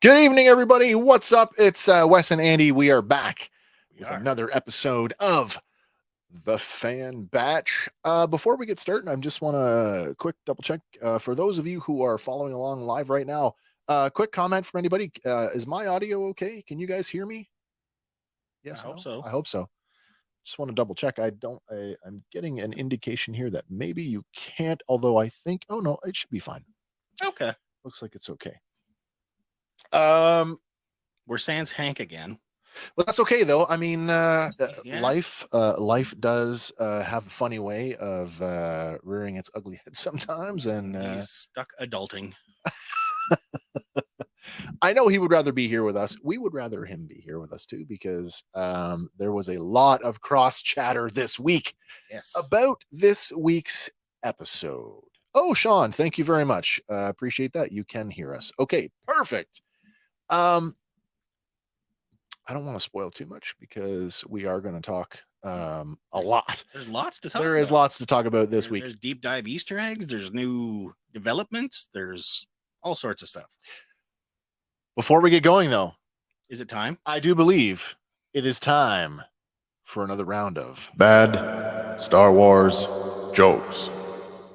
Good evening, everybody. What's up? It's Wes and Andy. We are back with another episode of The Fan Batch. Before we get started, I just want to quick double check for those of you who are following along live right now. Quick comment from anybody. Is my audio okay? Can you guys hear me? Yes, I hope so. I hope so. Just want to double check. I'm getting an indication here that maybe you can't, although I think, oh no, it should be fine. Okay. Looks like it's okay. We're sans Hank again. Well, that's okay though. I mean, Yeah. life does have a funny way of rearing its ugly head sometimes, and He's stuck adulting. I know he would rather be here with us. We would rather him be here with us too, because there was a lot of cross chatter this week about this week's episode. Oh, Sean, thank you very much. Appreciate that. You can hear us. Okay, perfect. I don't want to spoil too much because we are going to talk a lot. There's lots to talk There is lots to talk about this week. There's deep dive Easter eggs. There's new developments. There's all sorts of stuff. Before we get going, though, is it time? I do believe it is time for another round of Bad Star Wars Jokes.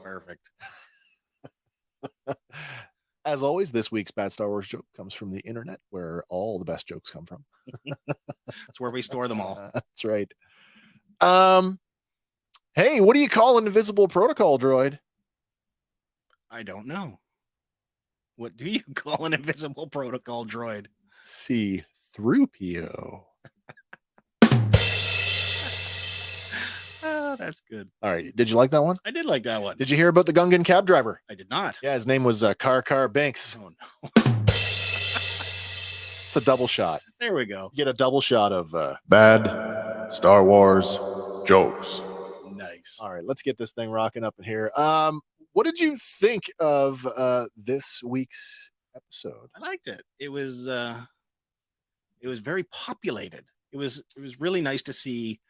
Perfect. As always, this week's Bad Star Wars joke comes from the internet, where all the best jokes come from. That's where we store them all. That's right. Hey, what do you call an invisible protocol droid? I don't know. What do you call an invisible protocol droid? C-3PO. Oh, that's good. All right. Did you like that one? I did like that one. Did you hear about the Gungan cab driver? I did not. Yeah, his name was Car Banks. Oh, no. It's a double shot. There we go. You get a double shot of Bad Star Wars Jokes. Nice. All right, let's get this thing rocking up in here. What did you think of this week's episode? I liked it. It was very populated. It was really nice to see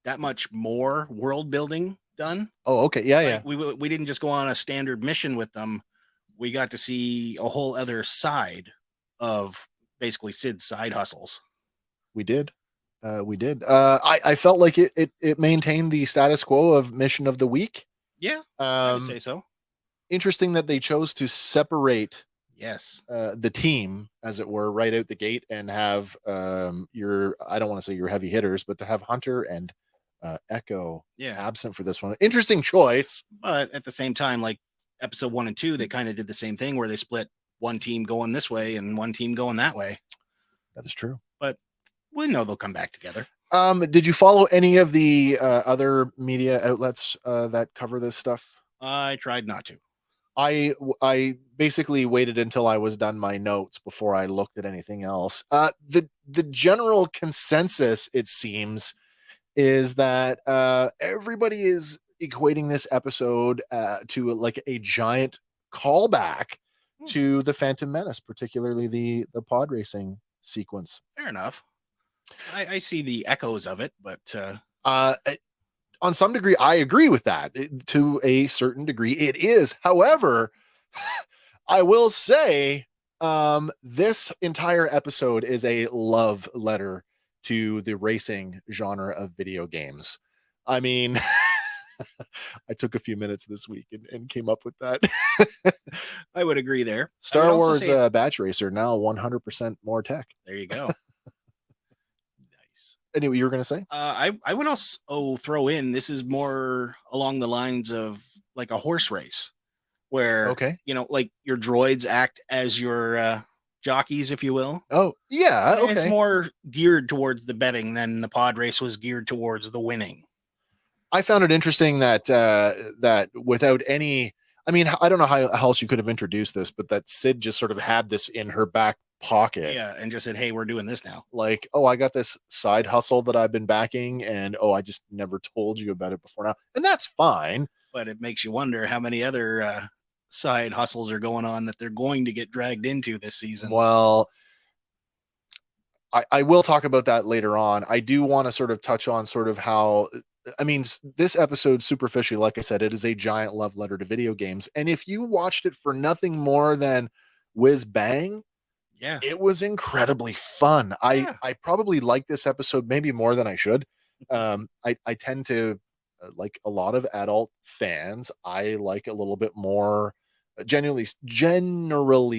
that much more world building done. Oh, okay. Yeah. We didn't just go on a standard mission with them. We got to see a whole other side of basically Sid's side hustles. We did. I felt like it maintained the status quo of mission of the week. Yeah, I would say so. Interesting that they chose to separate the team, as it were, right out the gate, and have I don't want to say your heavy hitters, but to have Hunter and Echo absent for this one. Interesting choice. But at the same time, like episode 1 and 2, they kind of did the same thing where they split one team going this way and one team going that way. That is true. But we know they'll come back together. Did you follow any of the other media outlets that cover this stuff? I tried not to. I basically waited until I was done my notes before I looked at anything else. The general consensus, it seems, is that everybody is equating this episode to like a giant callback to the Phantom Menace, particularly the pod racing sequence. Fair enough. I see the echoes of it, but on some degree, I agree with that. To a certain degree, it is. However, I will say this entire episode is a love letter to the racing genre of video games. I mean, I took a few minutes this week and came up with that. I would agree there. Star Wars Batch Racer, now 100% more tech. There you go. Anyway, you were going to say? I would also throw in, this is more along the lines of like a horse race where, like your droids act as your jockeys, if you will. Oh, yeah. Okay. It's more geared towards the betting than the pod race was geared towards the winning. I found it interesting that that without any, I mean, I don't know how else you could have introduced this, but that Sid just sort of had this in her back pocket. Yeah, and just said, hey, we're doing this now. Like, oh, I got this side hustle that I've been backing, and I just never told you about it before now. And that's fine. But it makes you wonder how many other side hustles are going on that they're going to get dragged into this season. Well, I will talk about that later on. I do want to sort of touch on sort of how, I mean, this episode, superficially, like I said, it is a giant love letter to video games. And if you watched it for nothing more than whiz bang, Yeah. It was incredibly fun. Yeah. I probably like this episode maybe more than I should. I tend to like a lot of adult fans. I like a little bit more generally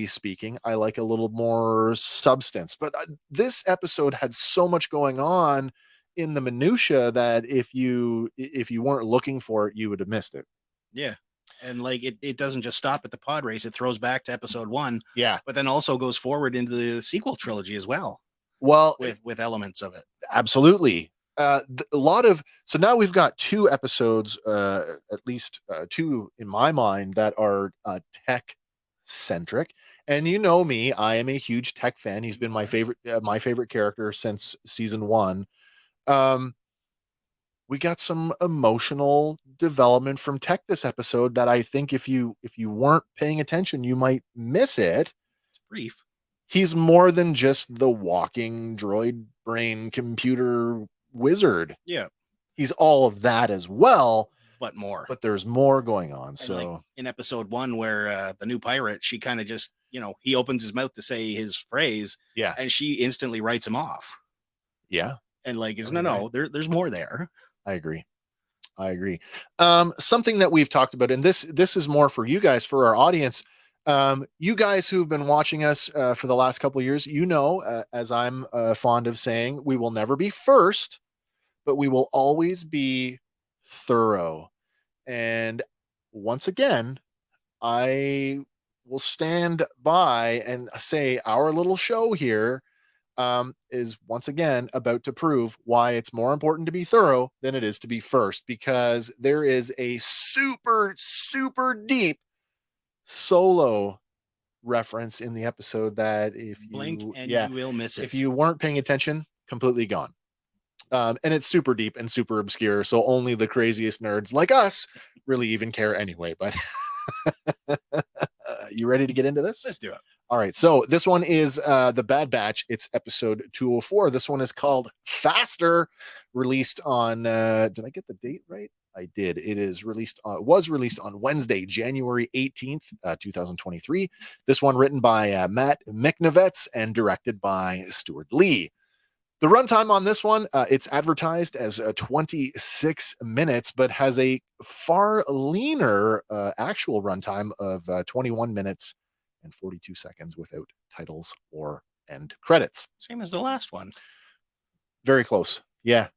speaking, I like a little more substance. But this episode had so much going on in the minutia that if you weren't looking for it, you would have missed it. Yeah. And like it doesn't just stop at the pod race, it throws back to episode one, Yeah. but then also goes forward into the sequel trilogy as well Well, with elements of it. absolutely. A lot of so now we've got two episodes, at least two in my mind that are tech centric. And you know me, I am a huge tech fan. He's been my favorite character since season one. Um, we got some emotional development from Tech this episode that I think if you weren't paying attention, you might miss it. It's brief. He's more than just the walking droid brain computer wizard. Yeah. He's all of that as well, but more. but there's more going on. And so like in episode one, where the new pirate, she kind of just, he opens his mouth to say his phrase, yeah, and she instantly writes him off. Yeah. And like, no, there's more there. I agree. I agree. Something that we've talked about, and this is more for you guys, for our audience. You guys who've been watching us for the last couple of years, as I'm fond of saying, we will never be first, but we will always be thorough. And once again, I will stand by and say our little show here is once again about to prove why it's more important to be thorough than it is to be first, because there is a super, super deep solo reference in the episode that if you blink and you will miss it. If you weren't paying attention, completely gone. And it's super deep and super obscure, so only the craziest nerds like us really even care anyway. But you ready to get into this? Let's do it. All right, so this one is The Bad Batch. It's episode 204. This one is called Faster, released on, did I get the date right? I did. It is released, was released on Wednesday, January 18th, 2023. This one written by Matt Miknovets and directed by Stuart Lee. The runtime on this one, it's advertised as 26 minutes, but has a far leaner actual runtime of 21 minutes and 42 seconds without titles or end credits. Same as the last one. Very close. Yeah.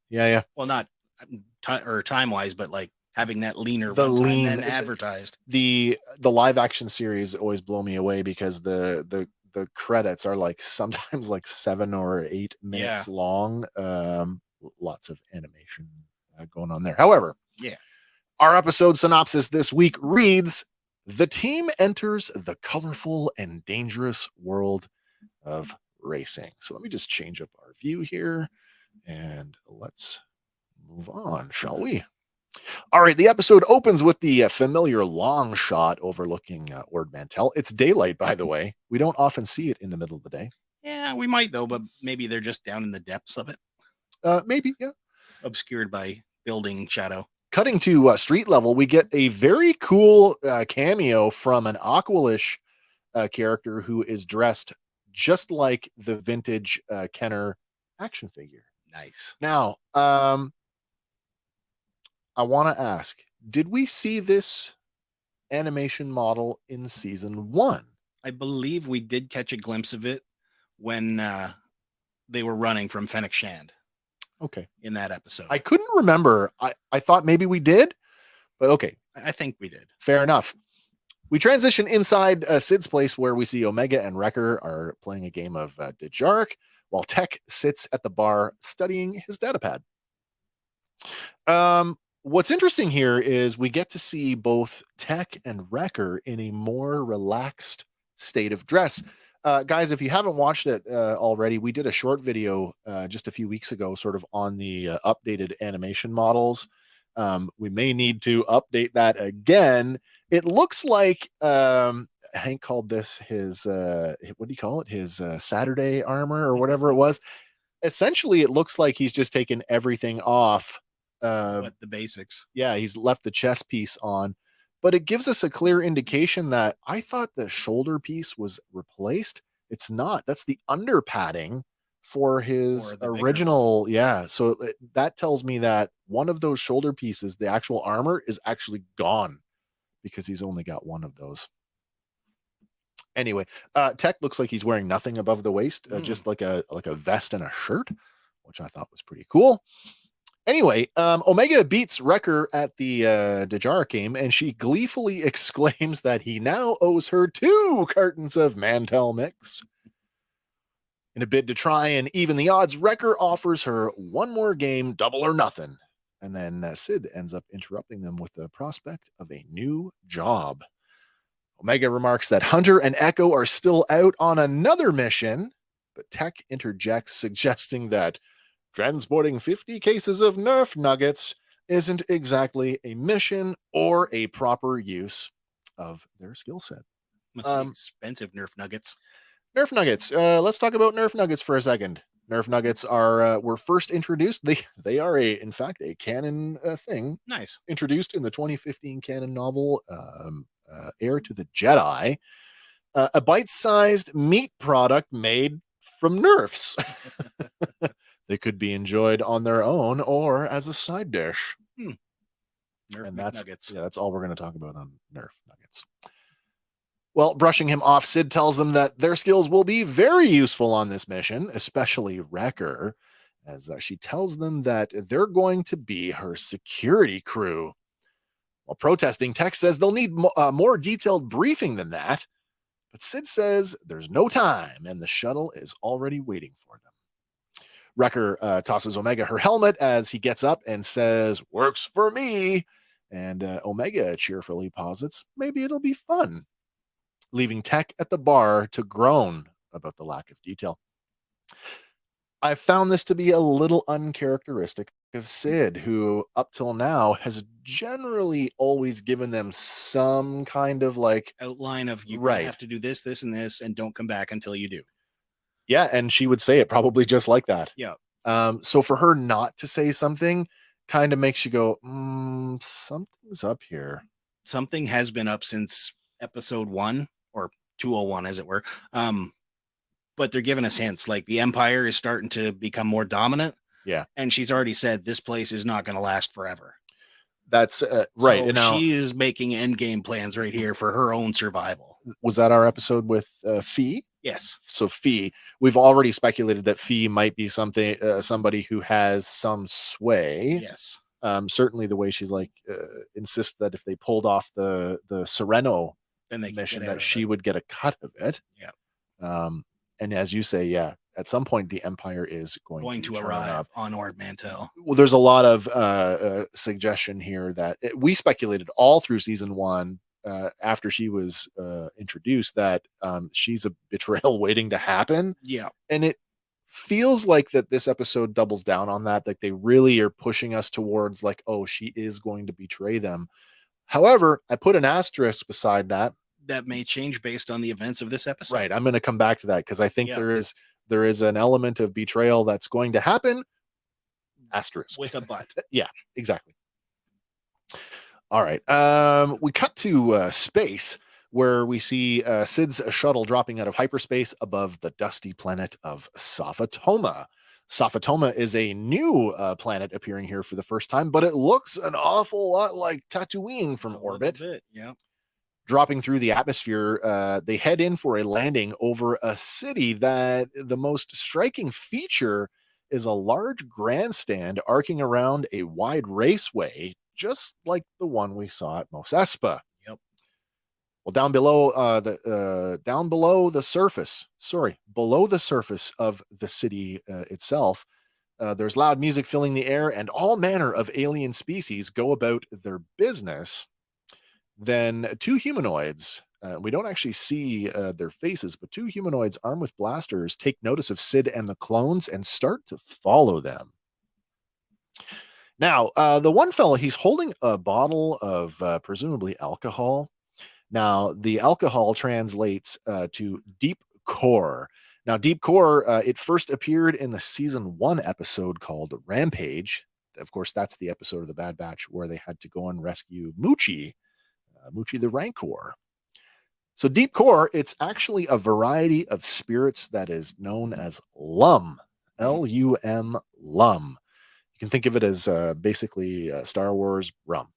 Well, not time-wise, but like having that leaner runtime than advertised. The live action series always blow me away because the credits are like sometimes like 7 or 8 minutes long. Lots of animation going on there. However, our episode synopsis this week reads: the team enters the colorful and dangerous world of racing. So let me just change up our view here and let's move on, shall we? All right, the episode opens with the familiar long shot overlooking Ord Mantell. It's daylight, by the way. We don't often see it in the middle of the day. Yeah, we might, though, but maybe they're just down in the depths of it. Maybe, yeah. Obscured by building shadow. Cutting to street level, we get a very cool cameo from an Aqualish character who is dressed just like the vintage Kenner action figure. Nice. Now, I want to ask, did we see this animation model in season 1? I believe we did catch a glimpse of it when they were running from Fennec Shand. Okay. In that episode. I couldn't remember. I thought maybe we did, but okay. I think we did. Fair enough. We transition inside Sid's place where we see Omega and Wrecker are playing a game of Dejarik while Tech sits at the bar studying his datapad. What's interesting here is we get to see both Tech and Wrecker in a more relaxed state of dress. Guys, if you haven't watched it already, we did a short video just a few weeks ago, sort of on the updated animation models. We may need to update that again. It looks like Hank called this his, what do you call it? His Saturday armor or whatever it was. Essentially, it looks like he's just taken everything off. The basics. Yeah, he's left the chest piece on, but it gives us a clear indication that I thought the shoulder piece was replaced. It's not. That's the under padding for his For the bigger one. original. Yeah. So that tells me that one of those shoulder pieces, the actual armor, is actually gone because he's only got one of those. Anyway, Tech looks like he's wearing nothing above the waist, just like a vest and a shirt, which I thought was pretty cool. Anyway, Omega beats Wrecker at the Dejara game, and she gleefully exclaims that he now owes her 2 cartons of Mantel mix. In a bid to try and even the odds, Wrecker offers her one more game, double or nothing. And then Sid ends up interrupting them with the prospect of a new job. Omega remarks that Hunter and Echo are still out on another mission, but Tech interjects, suggesting that transporting 50 cases of Nerf nuggets isn't exactly a mission or a proper use of their skill set. Must be expensive Nerf nuggets. Nerf nuggets. Let's talk about Nerf nuggets for a second. Nerf nuggets were first introduced. They are in fact a canon thing. Nice. Introduced in the 2015 canon novel Heir to the Jedi. A bite-sized meat product made from Nerfs. They could be enjoyed on their own or as a side dish. Nerf nuggets. Yeah, that's all we're going to talk about on Nerf nuggets. Well, brushing him off, Sid tells them that their skills will be very useful on this mission, especially Wrecker, as she tells them that they're going to be her security crew. While protesting, Tech says they'll need more detailed briefing than that, but Sid says there's no time and the shuttle is already waiting for them. Wrecker tosses Omega her helmet as he gets up and says, "Works for me." And Omega cheerfully posits, maybe it'll be fun, leaving Tech at the bar to groan about the lack of detail. I found this to be a little uncharacteristic of Sid, who up till now has generally always given them some kind of like outline of you have to do this, this, and this, and don't come back until you do. Yeah, and she would say it probably just like that. Yeah. So for her not to say something kind of makes you go, something's up here. Something has been up since episode 1 or 201, as it were. But they're giving us hints, like the Empire is starting to become more dominant. Yeah. And she's already said this place is not going to last forever. That's right. So now, she is making end game plans right here for her own survival. Was that our episode with Fee? Yes. So Fee, we've already speculated that Fee might be somebody who has some sway. Yes. Certainly the way she's like insists that if they pulled off the Sereno mission, that she would get a cut of it. Yeah. And as you say, yeah, at some point the Empire is going to arrive on Ord Mantell. Well, there's a lot of suggestion here that we speculated all through season 1 after she was introduced that she's a betrayal waiting to happen. Yeah. And it feels like that this episode doubles down on that. Like they really are pushing us towards like, oh, she is going to betray them. However, I put an asterisk beside that. That may change based on the events of this episode. Right. I'm going to come back to that because I think there is an element of betrayal that's going to happen. Asterisk. With a but. Yeah, exactly. All right. We cut to space where we see Sid's shuttle dropping out of hyperspace above the dusty planet of Saphatoma. Saphatoma is a new planet appearing here for the first time, but it looks an awful lot like Tatooine from orbit. Yeah. Dropping through the atmosphere, they head in for a landing over a city that the most striking feature is a large grandstand arcing around a wide raceway, just like the one we saw at Mos Espa. Yep. Well, below the surface of the city itself, there's loud music filling the air, and all manner of alien species go about their business. Then 2 humanoids, we don't actually see their faces, but 2 humanoids armed with blasters take notice of Sid and the clones and start to follow them. Now, the one fellow, he's holding a bottle of presumably alcohol. Now, the alcohol translates to Deep Core. Now, Deep Core, it first appeared in the season 1 episode called Rampage. Of course, that's the episode of the Bad Batch where they had to go and rescue Moochie the Rancor. So deep core, it's actually a variety of spirits that is known as lum, Lum, lum. You can think of it as basically Star Wars rum.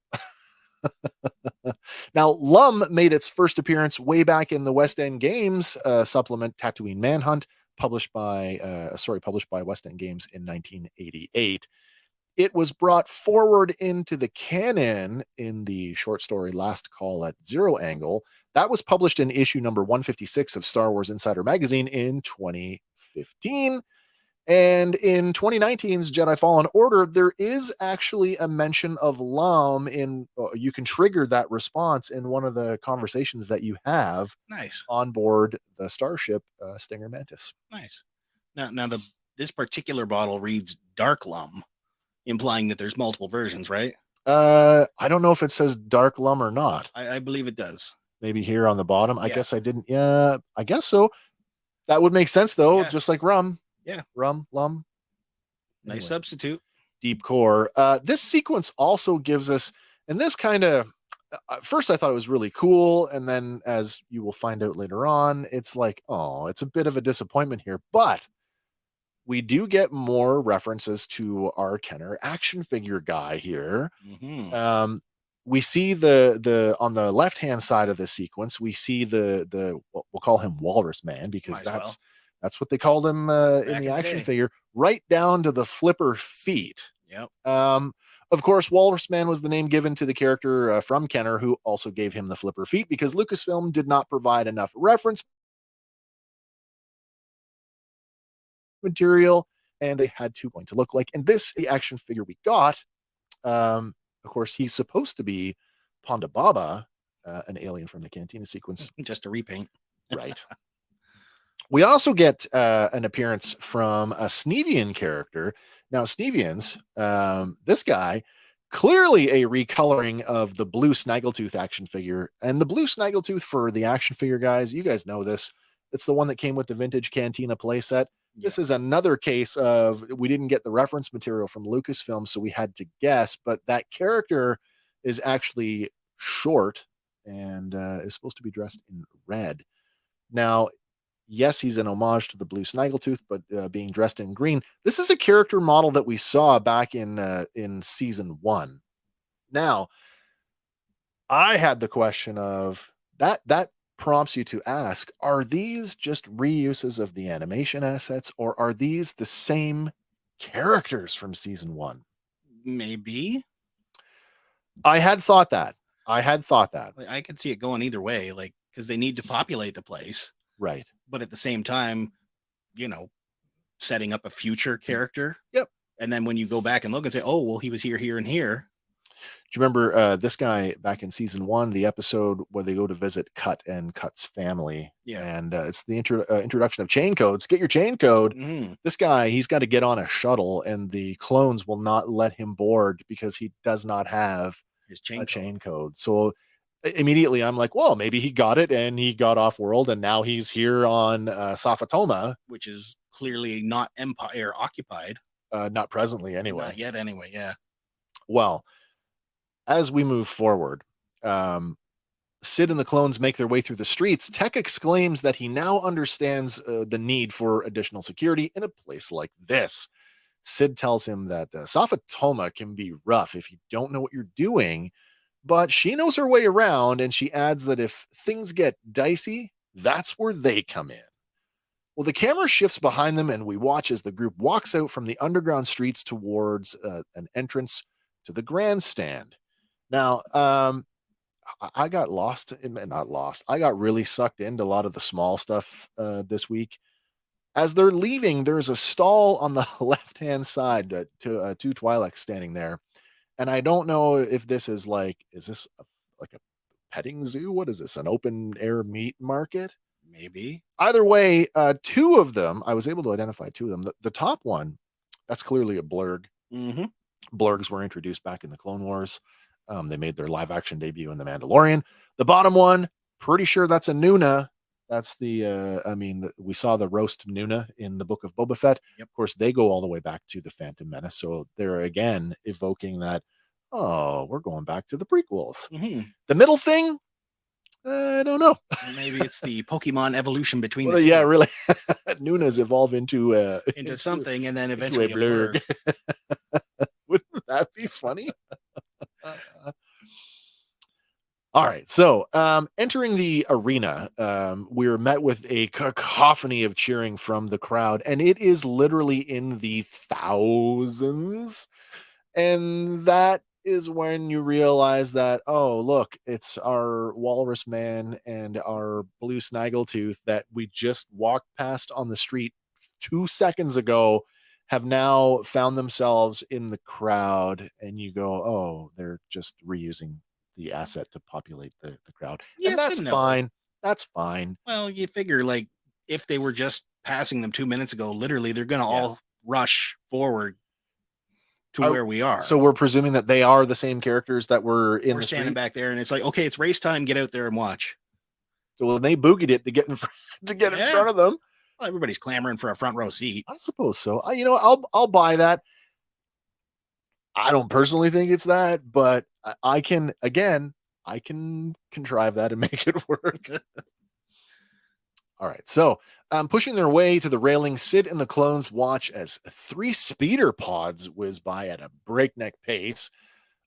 Now, Lum made its first appearance way back in the West End Games supplement Tatooine Manhunt, published by West End Games in 1988. It was brought forward into the canon in the short story Last Call at Zero Angle. That was published in issue number 156 of Star Wars Insider Magazine in 2015. And in 2019's Jedi Fallen Order, there is actually a mention of Lum in, you can trigger that response in one of the conversations that you have Nice. on board the starship Stinger Mantis. Nice. Now this particular bottle reads Dark Lum, implying that there's multiple versions, right? I don't know if it says Dark Lum or not. I believe it does. Maybe here on the bottom. Yeah. I guess I didn't. Yeah, I guess so. That would make sense though, Yeah. just like rum. Yeah. Rum, lum. Nice substitute. Deep core. This sequence also gives us, and this kind of, first I thought it was really cool, and then as you will find out later on, it's like, oh, it's a bit of a disappointment here. But we do get more references to our Kenner action figure guy here. We see the on the left hand side of the sequence, we see the we'll call him Walrus Man, because that's what they called him in the action figure, right down to the flipper feet. Yep. Of course, Walrus Man was the name given to the character from Kenner, who also gave him the flipper feet, because Lucasfilm did not provide enough reference material, and they had to going to look like. And this, the action figure we got, of course, he's supposed to be Ponda Baba, an alien from the Cantina sequence. Just a repaint. Right. We also get an appearance from a Snevian character. Now, Snevians, this guy, clearly a recoloring of the blue Snaggletooth action figure. And the blue Snaggletooth for the action figure guys, you guys know this. It's the one that came with the vintage Cantina playset. Yeah. This is another case of we didn't get the reference material from Lucasfilm, so we had to guess. But that character is actually short and is supposed to be dressed in red. Now, yes, he's an homage to the blue Snaggletooth, but being dressed in green. This is a character model that we saw back in season 1. Now, I had the question of that prompts you to ask, are these just reuses of the animation assets, or are these the same characters from season 1? Maybe. I had thought that. I could see it going either way, like, because they need to populate the place. Right. But at the same time, setting up a future character. Yep. And then when you go back and look and say, oh, well, he was here, here, and here. Do you remember this guy back in season 1, the episode where they go to visit Cut and Cut's family? Yeah. And it's the introduction of chain codes. Get your chain code. Mm-hmm. This guy, he's got to get on a shuttle, and the clones will not let him board because he does not have his chain code. So immediately I'm like, well, maybe he got it and he got off world, and now he's here on Safatoma, which is clearly not Empire occupied. Not presently anyway. Not yet anyway, yeah. Well, as we move forward, Sid and the clones make their way through the streets. Tech exclaims that he now understands the need for additional security in a place like this. Sid tells him that Safatoma can be rough if you don't know what you're doing, but she knows her way around, and she adds that if things get dicey, that's where they come in. Well, the camera shifts behind them, and we watch as the group walks out from the underground streets towards an entrance to the grandstand. Now, I got lost, not lost. I got really sucked into a lot of the small stuff this week. As they're leaving, there's a stall on the left-hand side to two Twi'leks standing there. And I don't know if this is is this like a petting zoo? What is this? An open air meat market? Maybe. Either way, two of them, I was able to identify two of them. The top one, that's clearly a blurg. Mm-hmm. Blurgs were introduced back in the Clone Wars. They made their live action debut in The Mandalorian. The bottom one, pretty sure that's a Nuna. That's we saw the roast Nuna in the Book of Boba Fett. Yep. Of course, they go all the way back to the Phantom Menace. So they're again evoking that, oh, we're going back to the prequels. Mm-hmm. The middle thing, I don't know. Maybe it's the Pokemon evolution between Well, the yeah, two. really. Nunas evolve into Something and then into a eventually a blur. blurg. Wouldn't that be funny? All right. So, entering the arena, we're met with a cacophony of cheering from the crowd, and it is literally in the thousands. And that is when you realize that, oh, look, it's our walrus man and our blue snaggletooth that we just walked past on the street 2 seconds ago have now found themselves in the crowd. And you go, oh, they're just reusing the asset to populate the crowd. And Yes that's and no. fine. That's fine. Well, you figure like if they were just passing them 2 minutes ago, literally they're gonna Yeah. all rush forward to Oh, where we are. so we're presuming that they are the same characters that were in We're the standing street. back there, and it's like, okay, it's race time. Get out there and watch. So when they boogied it to get in front, in front of them. Well, everybody's clamoring for a front row seat. I suppose so. I'll buy that. I don't personally think it's that, but I can contrive that and make it work. All right. So, pushing their way to the railing, Sid and the clones watch as 3 speeder pods whiz by at a breakneck pace.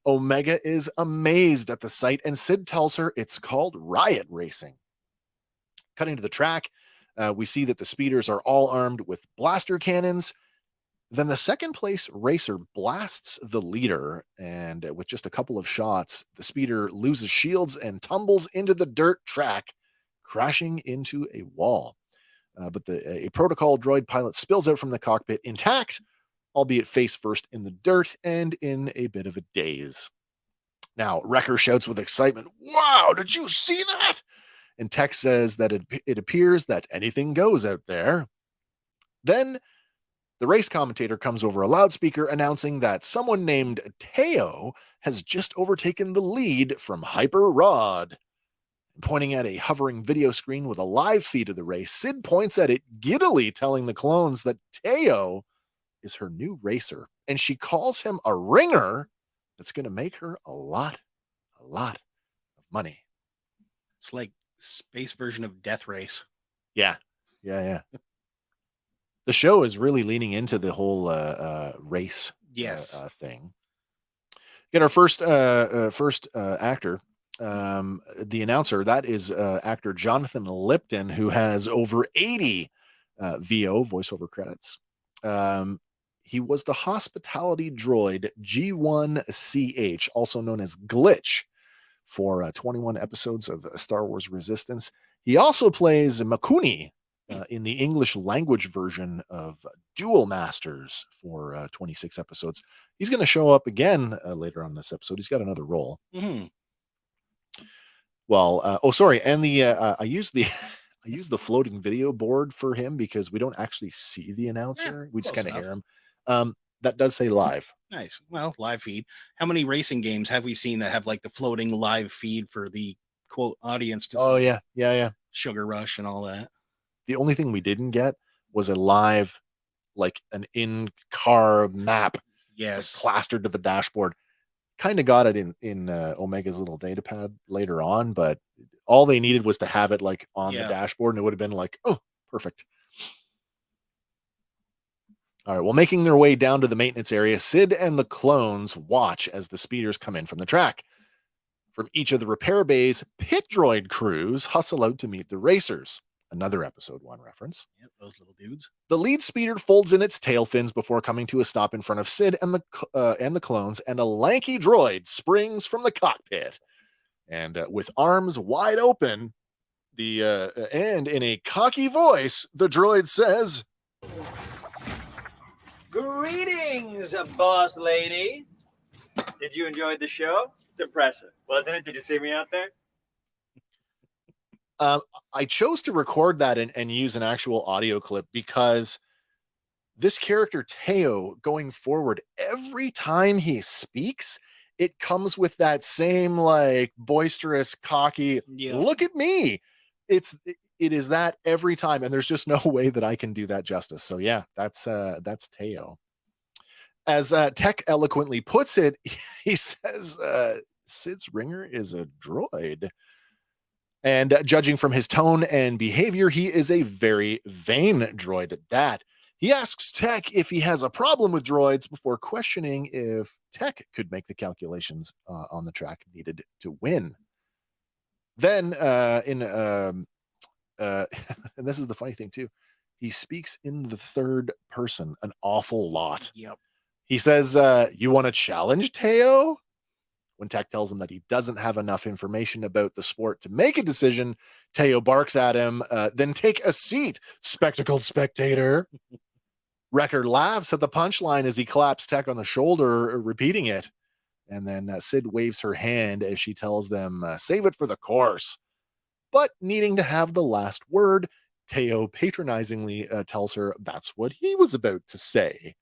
Omega is amazed at the sight, and Sid tells her it's called riot racing. Cutting to the track, we see that the speeders are all armed with blaster cannons. Then the second place racer blasts the leader, and with just a couple of shots, the speeder loses shields and tumbles into the dirt track, crashing into a wall. But a protocol droid pilot spills out from the cockpit intact, albeit face first in the dirt and in a bit of a daze. Now, Wrecker shouts with excitement, "Wow, did you see that?" And Tech says that it appears that anything goes out there. Then the race commentator comes over a loudspeaker announcing that someone named Teo has just overtaken the lead from Hyper Rod. Pointing at a hovering video screen with a live feed of the race, Sid points at it giddily, telling the clones that Teo is her new racer, and she calls him a ringer that's going to make her a lot of money. It's like space version of Death Race. Yeah. The show is really leaning into the whole race thing. Get our first actor, the announcer. That is actor Jonathan Lipton, who has over 80 VO voiceover credits. He was the hospitality droid G1CH, also known as Glitch, for 21 episodes of Star Wars Resistance. He also plays Makuni in the English language version of Duel Masters for 26 episodes. He's going to show up again later on this episode. He's got another role. Mm-hmm. Well, and the I used the floating video board for him because we don't actually see the announcer. We just kind of hear him. That does say live. Nice. Well, live feed. How many racing games have we seen that have like the floating live feed for the quote audience to see? Oh yeah. Sugar Rush and all that. The only thing we didn't get was a live, like an in-car map. Yes. Like, plastered to the dashboard. Kind of got it in Omega's little data pad later on, but all they needed was to have it like on the dashboard, and it would have been like, oh, perfect. All right, well, making their way down to the maintenance area, Sid and the clones watch as the speeders come in from the track. From each of the repair bays, pit droid crews hustle out to meet the racers. Another episode 1 reference. Yep, those little dudes. The lead speeder folds in its tail fins before coming to a stop in front of Sid and the clones, and a lanky droid springs from the cockpit. And with arms wide open, and in a cocky voice, the droid says, "Greetings, boss lady. Did you enjoy the show? It's impressive, wasn't it? Did you see me out there?" I chose to record that and use an actual audio clip because this character, Teo, going forward, every time he speaks, it comes with that same like boisterous, cocky, look at me. It is that every time, and there's just no way that I can do that justice. So yeah, that's Teo. As Tech eloquently puts it, he says Sid's ringer is a droid. And judging from his tone and behavior, he is a very vain droid at that. He asks Tech if he has a problem with droids before questioning if Tech could make the calculations on the track needed to win. Then, and this is the funny thing too, he speaks in the third person an awful lot. Yep. He says, "You want to challenge Teo?" When Tech tells him that he doesn't have enough information about the sport to make a decision, Teo barks at him, "Then take a seat, spectacled spectator." Wrecker laughs at the punchline as he claps Tech on the shoulder, repeating it. And then Sid waves her hand as she tells them, "Save it for the course." But needing to have the last word, Teo patronizingly tells her that's what he was about to say.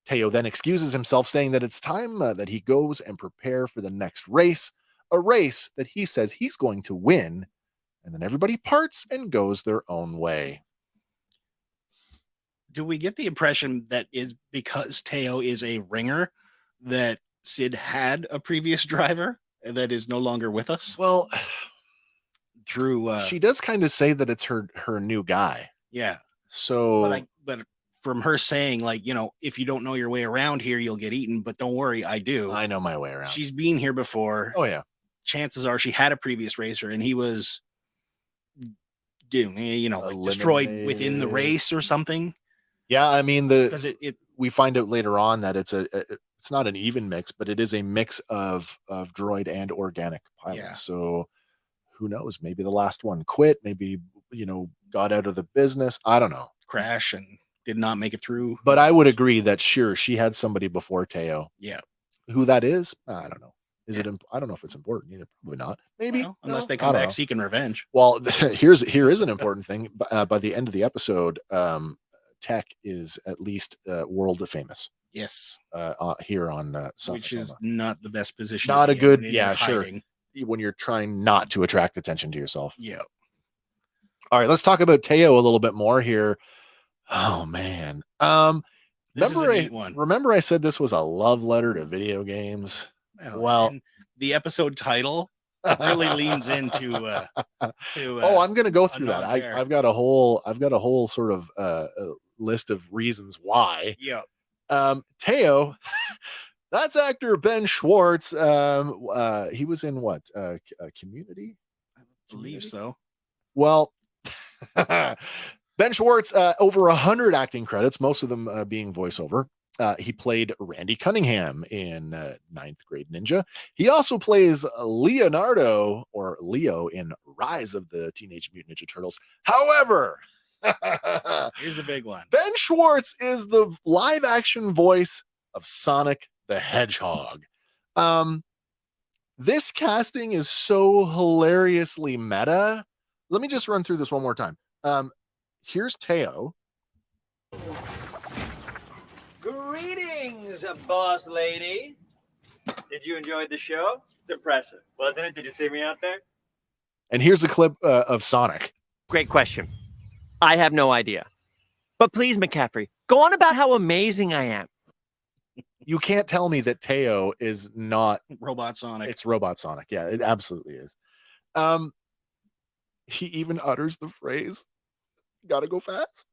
Teo then excuses himself, saying that it's time that he goes and prepare for the next race, a race that he says he's going to win. And then everybody parts and goes their own way. Do we get the impression that is because Teo is a ringer that Sid had a previous driver that is no longer with us? Well, through she does kind of say that it's her new guy. Yeah. So but from her saying, like, you know, if you don't know your way around here, you'll get eaten, but don't worry, I do. I know my way around. She's been here before. Oh yeah. Chances are she had a previous racer and he was destroyed within the race or something. Yeah, I mean because we find out later on that it's not an even mix, but it is a mix of droid and organic pilots. Yeah. So who knows? Maybe the last one quit. Maybe got out of the business. I don't know. Crash and did not make it through. But I would agree that sure she had somebody before Teo. Yeah. Who that is? I don't know. Is it? I don't know if it's important either. Probably not. Maybe unless they come back seeking revenge. Well, here is an important thing. By the end of the episode, Tech is at least world famous. Yes. Here on which is not the best position. Not a good. Yeah, sure. When you're trying not to attract attention to yourself. Yeah. All right, let's talk about Teo a little bit more here. Oh man. Remember I said this was a love letter to video games. Well, the episode title really leans into I'm going to go through that. I've got a whole sort of list of reasons why. Yeah. Teo, that's actor Ben Schwartz. He was in what? Community? I believe so. Well, Ben Schwartz, over 100 acting credits, most of them being voiceover. He played Randy Cunningham in Ninth Grade Ninja. He also plays Leonardo, or Leo, in Rise of the Teenage Mutant Ninja Turtles. However, here's the big one. Ben Schwartz is the live-action voice of Sonic the Hedgehog. This casting is so hilariously meta. Let me just run through this one more time. Here's Teo. Greetings, boss lady. Did you enjoy the show? It's impressive, wasn't it? Did you see me out there? And here's a clip of Sonic. Great question. I have no idea. But please, McCaffrey, go on about how amazing I am. You can't tell me that Teo is not Robot Sonic. It's Robot Sonic. Yeah, it absolutely is. He even utters the phrase, "Gotta go fast."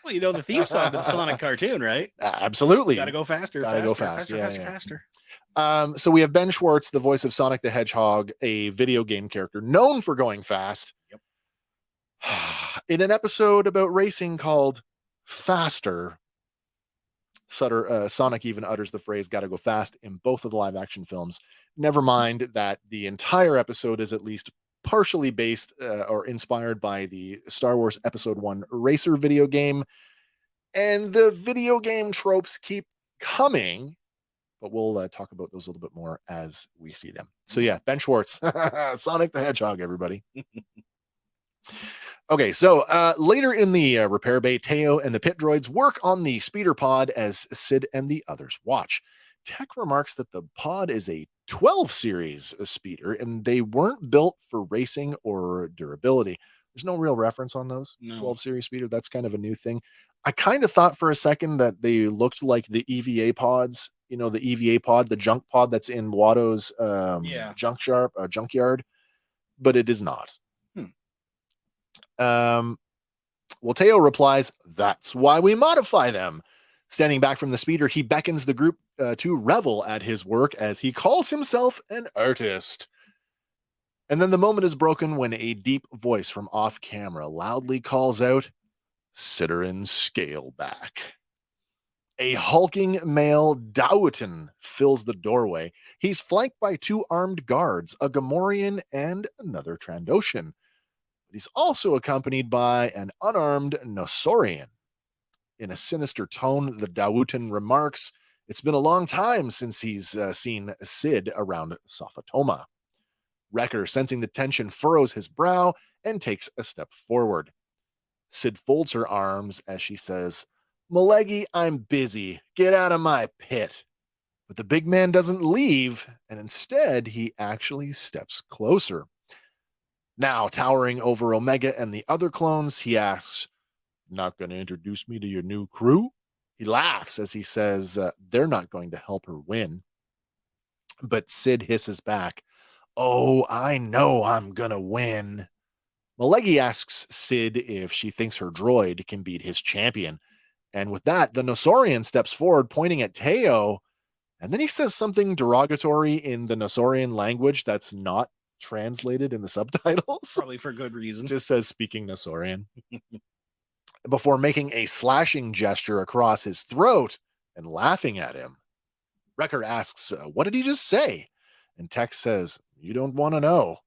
Well, you know the theme song to the Sonic cartoon, right? Absolutely. Gotta go faster. Gotta go faster. So we have Ben Schwartz, the voice of Sonic the Hedgehog, a video game character known for going fast. Yep. In an episode about racing called Faster, Sonic even utters the phrase "gotta go fast" in both of the live action films. Never mind that the entire episode is at least partially based or inspired by the Star Wars Episode 1 Racer video game. And the video game tropes keep coming, but we'll talk about those a little bit more as we see them. So yeah, Ben Schwartz, Sonic the Hedgehog, everybody. Okay, so later in the repair bay, Teo and the pit droids work on the speeder pod as Sid and the others watch. Tech remarks that the pod is a 12 series speeder and they weren't built for racing or durability. There's no real reference on those. No. 12 series speeder. That's kind of a new thing. I kind of thought for a second that they looked like the EVA pods, the EVA pod, the junk pod that's in Watto's junkyard. but it is not. Well, Teo replies, "That's why we modify them." Standing back from the speeder, he beckons the group to revel at his work as he calls himself an artist. And then the moment is broken when a deep voice from off camera loudly calls out, "Ciderin Scaleback." A hulking male Daoitan fills the doorway. He's flanked by 2 armed guards, a Gamorrean and another Trandoshan. But he's also accompanied by an unarmed Nosorian. In a sinister tone, the Daoitan remarks, "It's been a long time since he's seen Sid around Sophatoma." Wrecker, sensing the tension, furrows his brow and takes a step forward. Sid folds her arms as she says, "Malegi, I'm busy. Get out of my pit." But the big man doesn't leave, and instead he actually steps closer. Now, towering over Omega and the other clones, he asks, "Not going to introduce me to your new crew?" He laughs as he says, they're not going to help her win. But Sid hisses back, "Oh, I know I'm going to win." Malegi asks Sid if she thinks her droid can beat his champion. And with that, the Nosorian steps forward, pointing at Teo, and then he says something derogatory in the Nosorian language that's not translated in the subtitles. Probably for good reason. Just says speaking Nosorian. Before making a slashing gesture across his throat and laughing at him. Wrecker asks, "What did he just say?" And Tech says, "You don't want to know."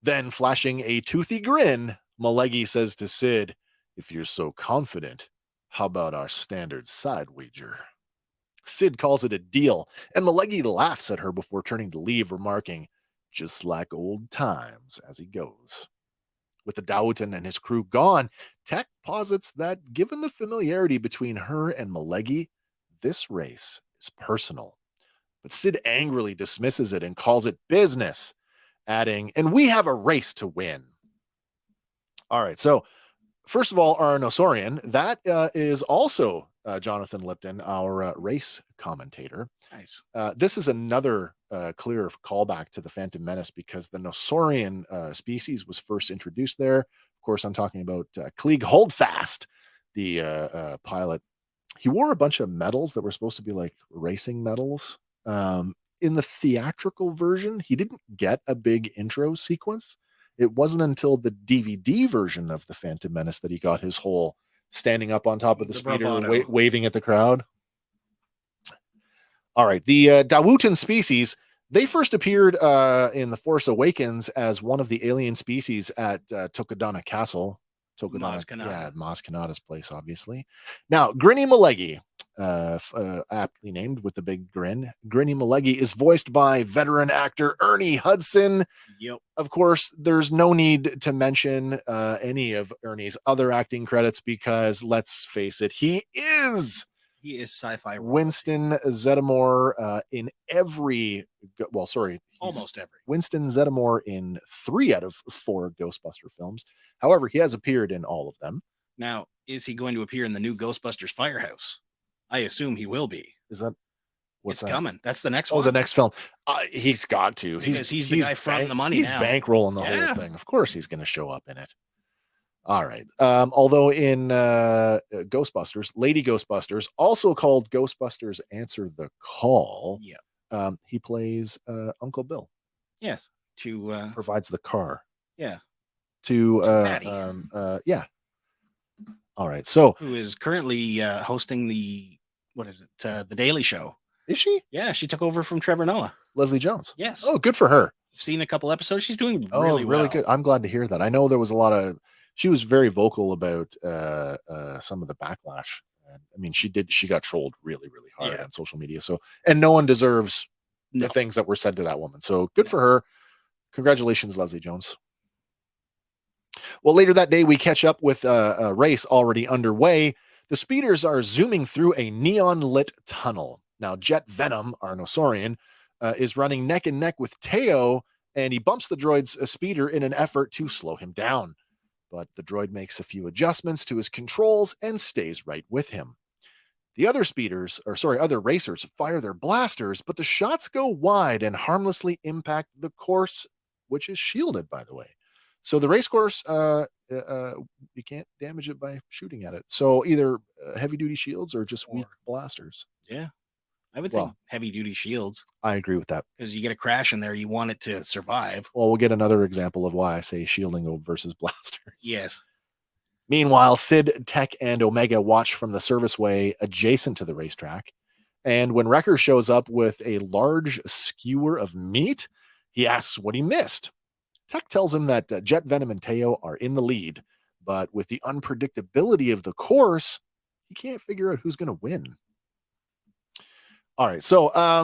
Then, flashing a toothy grin, Malegi says to Sid, "If you're so confident, how about our standard side wager?" Sid calls it a deal, and Malegi laughs at her before turning to leave, remarking, "Just like old times," as he goes. With the Daoitan and his crew gone, Tech posits that given the familiarity between her and Malegi, this race is personal. But Sid angrily dismisses it and calls it business, adding, "And we have a race to win." All right, so first of all, our Nosorian, that is also Jonathan Lipton, our race commentator. Nice. This is another clear callback to the Phantom Menace because the Nosorian species was first introduced there. Of course, I'm talking about Klieg Holdfast, the pilot. He wore a bunch of medals that were supposed to be like racing medals. In the theatrical version, he didn't get a big intro sequence. It wasn't until the DVD version of the Phantom Menace that he got his whole standing up on top of the speeder, waving at the crowd. All right, the Daoitan species, they first appeared in The Force Awakens as one of the alien species at Tokodana Castle. Maz Kanata's place, obviously. Now, Grinny Malegi, aptly named with the big grin. Grinny Malegi is voiced by veteran actor Ernie Hudson. Yep. Of course, there's no need to mention any of Ernie's other acting credits because, let's face it, he is sci-fi. Winston Zeddemore in almost every. Winston Zeddemore in 3 out of 4 Ghostbuster films. However, he has appeared in all of them. Now, is he going to appear in the new Ghostbusters Firehouse? I assume he will be. Is that what's coming? That's the next one. Oh, the next film. He's got to. Because he's the guy fronting the money. He's bankrolling the whole thing. Of course, he's going to show up in it. All right. Although in Ghostbusters, Lady Ghostbusters, also called Ghostbusters Answer the Call, he plays Uncle Bill. Yes. To provides the car. Yeah. Yeah. All right. So who is currently hosting the the Daily Show? Is she? Yeah, she took over from Trevor Noah. Leslie Jones. Yes. Oh, good for her. I've seen a couple episodes. She's doing really well. Good. I'm glad to hear that. I know there was a lot of. She was very vocal about some of the backlash. And, I mean, she got trolled really, really hard on social media. So, and no one deserves the things that were said to that woman. So good for her. Congratulations, Leslie Jones. Well, later that day, we catch up with a race already underway. The speeders are zooming through a neon-lit tunnel. Now, Jet Venom, our Nosorian, is running neck and neck with Teo, and he bumps the droid's speeder in an effort to slow him down. But the droid makes a few adjustments to his controls and stays right with him. The other racers fire their blasters, but the shots go wide and harmlessly impact the course which is shielded, by the way. So the race course, you can't damage it by shooting at it. So either heavy duty shields or just weak blasters. Yeah. I would think heavy duty shields. I agree with that. Because you get a crash in there, you want it to survive. Well, we'll get another example of why I say shielding versus blasters. Yes. Meanwhile, Sid, Tech, and Omega watch from the serviceway adjacent to the racetrack. And when Wrecker shows up with a large skewer of meat, he asks what he missed. Tech tells him that Jet Venom and Teo are in the lead, but with the unpredictability of the course, he can't figure out who's going to win. All right, so I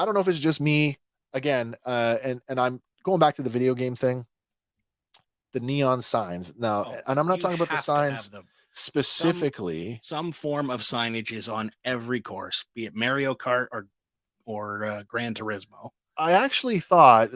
don't know if it's just me again, and I'm going back to the video game thing. The neon signs now, and I'm not talking about the signs specifically. Some form of signage is on every course, be it Mario Kart or Gran Turismo. I actually thought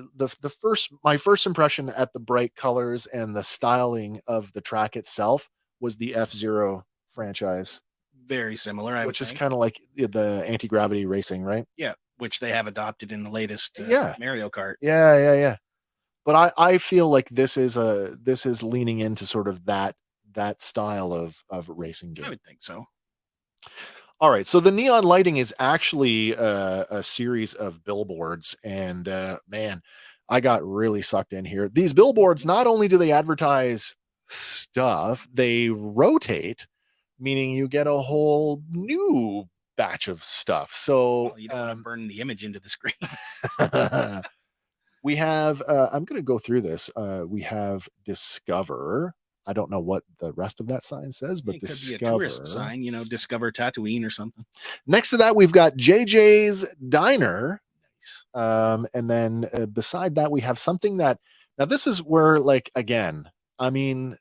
my first impression at the bright colors and the styling of the track itself was the F-Zero franchise. Very similar, which is kind of like the anti-gravity racing, right? Yeah, which they have adopted in the latest Mario Kart. Yeah. But I feel like this is leaning into sort of that style of racing game. I would think so. All right, so the neon lighting is actually a series of billboards, and man, I got really sucked in here. These billboards, not only do they advertise stuff, they rotate, meaning you get a whole new batch of stuff. So you don't want to burn the image into the screen. We have, I'm going to go through this. We have Discover. I don't know what the rest of that sign says, but it could Discover. Be a tourist sign, Discover Tatooine or something. Next to that, we've got JJ's Diner. Nice. And then beside that, we have something that, now this is where, like, again, I mean,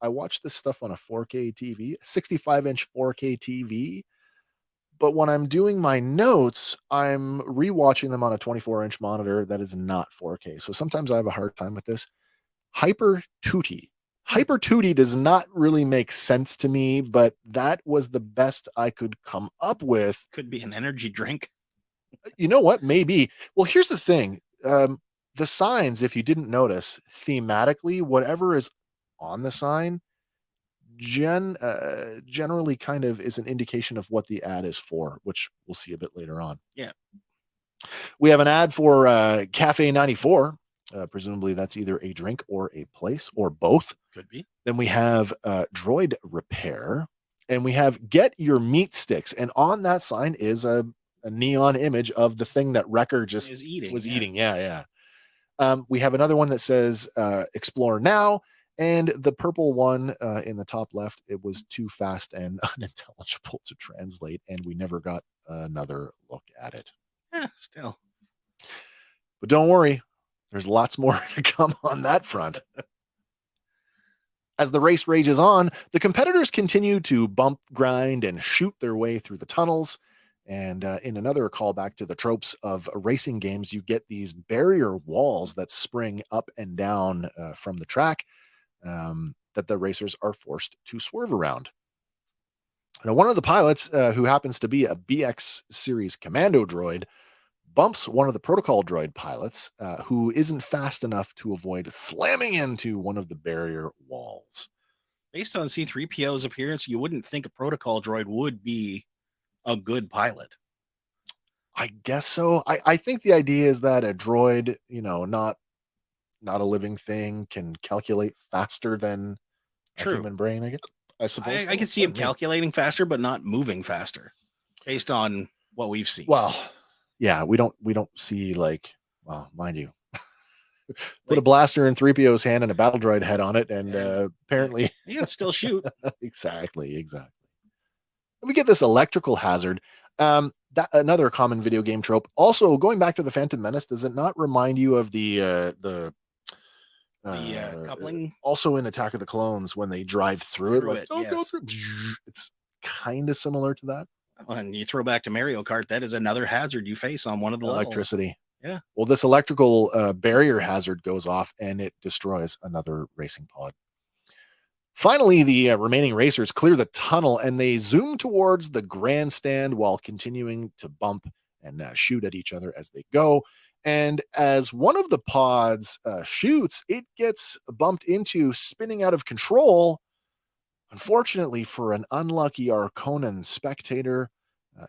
I watch this stuff on a 4K TV, 65-inch 4K TV. But when I'm doing my notes, I'm rewatching them on a 24-inch monitor that is not 4K. So sometimes I have a hard time with this. Hyper Tutti. Hyper Tutti does not really make sense to me, but that was the best I could come up with. Could be an energy drink. You know what? Maybe. Well, here's the thing. The signs, if you didn't notice, thematically, whatever is on the sign, generally kind of is an indication of what the ad is for, which we'll see a bit later on. Yeah. We have an ad for Cafe 94. Presumably that's either a drink or a place or both. Could be. Then we have Droid Repair, and we have Get Your Meat Sticks. And on that sign is a neon image of the thing that Wrecker just was eating. Yeah. We have another one that says Explore Now. And the purple one in the top left, it was too fast and unintelligible to translate, and we never got another look at it. Yeah, still. But don't worry, there's lots more to come on that front. As the race rages on, the competitors continue to bump, grind, and shoot their way through the tunnels. And in another callback to the tropes of racing games, you get these barrier walls that spring up and down from the track. That the racers are forced to swerve around. Now, one of the pilots, who happens to be a BX series commando droid, bumps one of the protocol droid pilots, who isn't fast enough to avoid slamming into one of the barrier walls. Based on C-3PO's appearance, you wouldn't think a protocol droid would be a good pilot. I guess so. I think the idea is that a droid, not a living thing, can calculate faster than a human brain, I guess. I suppose. I can see him calculating faster, but not moving faster, based on what we've seen. Well, yeah, we don't see, like, well, mind you, put a blaster in 3PO's hand and a battle droid head on it, and apparently he can still shoot. Exactly. And we get this electrical hazard. That another common video game trope. Also, going back to the Phantom Menace, does it not remind you of the coupling? Also in Attack of the Clones, when they drive through it, like, yes. go through. It's kind of similar to that. And you throw back to Mario Kart, that is another hazard you face on one of the electricity. Levels. Yeah. Well, this electrical barrier hazard goes off and it destroys another racing pod. Finally, the remaining racers clear the tunnel and they zoom towards the grandstand while continuing to bump and shoot at each other as they go. And as one of the pods shoots, it gets bumped into, spinning out of control. Unfortunately for an unlucky Arconan spectator,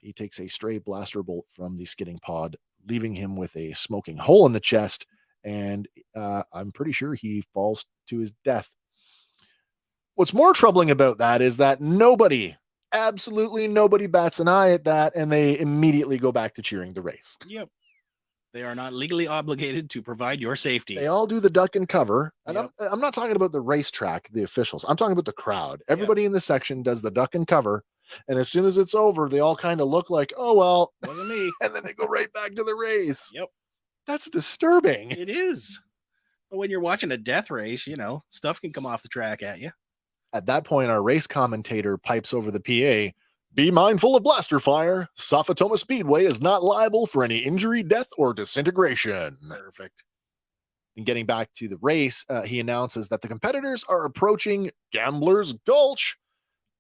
he takes a stray blaster bolt from the skidding pod, leaving him with a smoking hole in the chest, and I'm pretty sure he falls to his death. What's more troubling about that is that nobody, absolutely nobody, bats an eye at that, and they immediately go back to cheering the race. Yep. They are not legally obligated to provide your safety. They all do the duck and cover. And yep. I'm not talking about the racetrack, the officials. I'm talking about the crowd. Everybody in the section does the duck and cover. And as soon as it's over, they all kind of look like, oh, well, wasn't me. And then they go right back to the race. Yep. That's disturbing. It is. But when you're watching a death race, stuff can come off the track at you. At that point, our race commentator pipes over the PA, "Be mindful of blaster fire. Sofatoma Speedway is not liable for any injury, death, or disintegration." Perfect. And getting back to the race, he announces that the competitors are approaching Gambler's Gulch,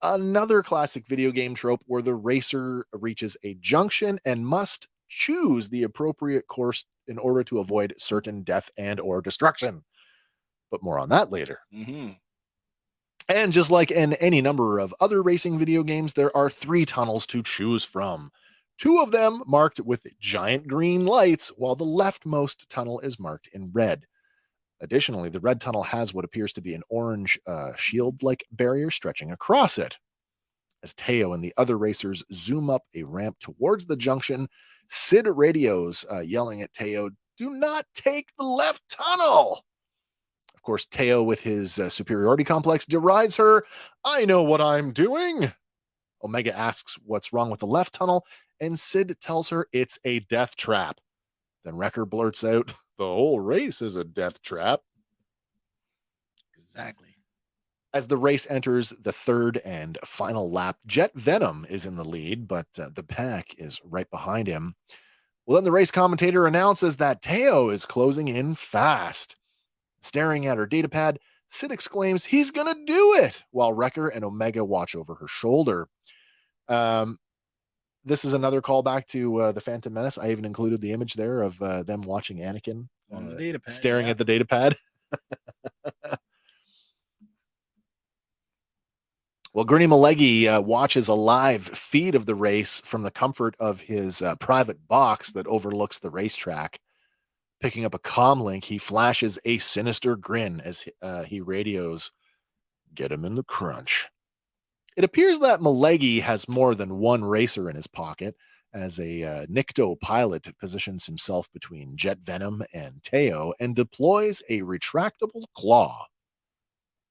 another classic video game trope where the racer reaches a junction and must choose the appropriate course in order to avoid certain death and or destruction. But more on that later. Mm-hmm. And just like in any number of other racing video games, there are 3 tunnels to choose from. 2 of them marked with giant green lights, while the leftmost tunnel is marked in red. Additionally, the red tunnel has what appears to be an orange shield-like barrier stretching across it. As Teo and the other racers zoom up a ramp towards the junction, Sid radios yelling at Teo, "Do not take the left tunnel!" Of course, Teo, with his superiority complex, derides her. "I know what I'm doing." Omega asks what's wrong with the left tunnel, and Sid tells her it's a death trap. Then Wrecker blurts out, "The whole race is a death trap." Exactly. As the race enters the third and final lap, Jet Venom is in the lead, but the pack is right behind him. Well, then the race commentator announces that Teo is closing in fast. Staring at her datapad, Sid exclaims he's going to do it, while Wrecker and Omega watch over her shoulder. This is another callback to the Phantom Menace. I even included the image there of them watching Anakin on the datapad, staring at the datapad. Well, Grinny Malegi watches a live feed of the race from the comfort of his private box that overlooks the racetrack. Picking up a comlink, he flashes a sinister grin as he radios, "Get him in the crunch." It appears that Malegi has more than one racer in his pocket, as a Nikto pilot positions himself between Jet Venom and Teo and deploys a retractable claw,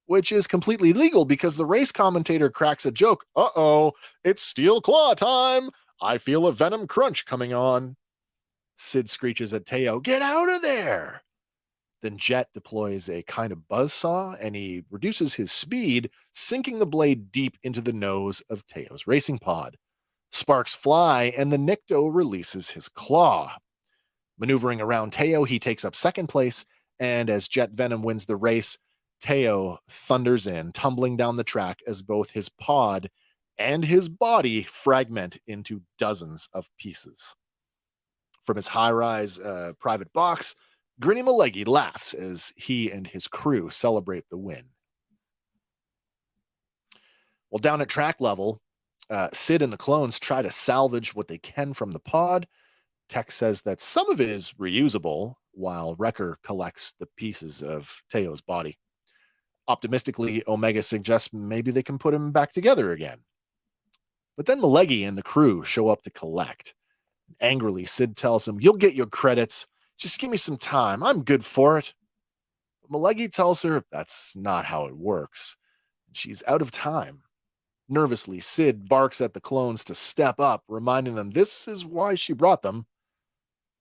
which is completely legal because the race commentator cracks a joke. "Uh-oh, it's steel claw time. I feel a venom crunch coming on." Sid screeches at Teo, "Get out of there!" Then Jet deploys a kind of buzzsaw, and he reduces his speed, sinking the blade deep into the nose of Teo's racing pod. Sparks fly, and the Nikto releases his claw. Maneuvering around Teo, he takes up second place, and as Jet Venom wins the race, Teo thunders in, tumbling down the track as both his pod and his body fragment into dozens of pieces. From his high-rise private box, Grinny Malegi laughs as he and his crew celebrate the win. Well, down at track level, Sid and the clones try to salvage what they can from the pod. Tech says that some of it is reusable, while Wrecker collects the pieces of Teo's body. Optimistically, Omega suggests maybe they can put him back together again. But then Malegi and the crew show up to collect. Angrily, Sid tells him, "You'll get your credits. Just give me some time. I'm good for it." But Malegi tells her that's not how it works. She's out of time. Nervously, Sid barks at the clones to step up, reminding them this is why she brought them.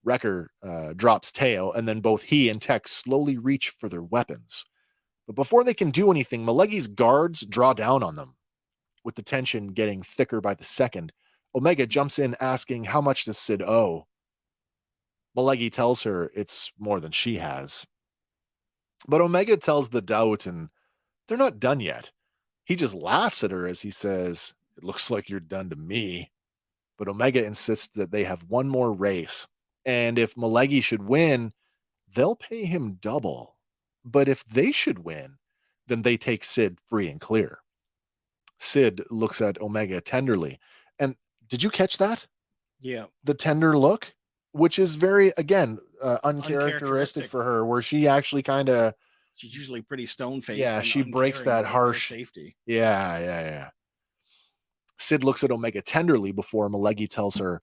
Wrecker drops Teo, and then both he and Tech slowly reach for their weapons. But before they can do anything, Malegi's guards draw down on them. With the tension getting thicker by the second, Omega jumps in asking how much does Sid owe. Malegi tells her it's more than she has. But Omega tells the Daotan they're not done yet. He just laughs at her as he says, "It looks like you're done to me." But Omega insists that they have one more race. And if Malegi should win, they'll pay him double. But if they should win, then they take Sid free and clear. Sid looks at Omega tenderly. And did you catch that? Yeah. The tender look, which is very, again, uncharacteristic for her, where she actually kind of, she's usually pretty stone-faced. Yeah, she breaks that harsh safety. Yeah. Sid looks at Omega tenderly before Malegi tells her,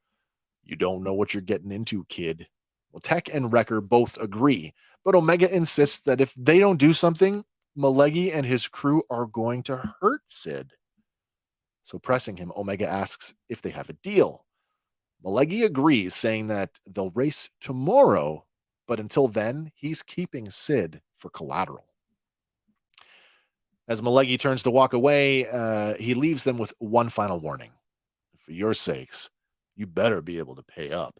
"You don't know what you're getting into, kid." Well, Tech and Wrecker both agree, but Omega insists that if they don't do something, Malegi and his crew are going to hurt Sid. So pressing him, Omega asks if they have a deal. Malegi agrees, saying that they'll race tomorrow, but until then, he's keeping Sid for collateral. As Malegi turns to walk away, he leaves them with one final warning. For your sakes, you better be able to pay up.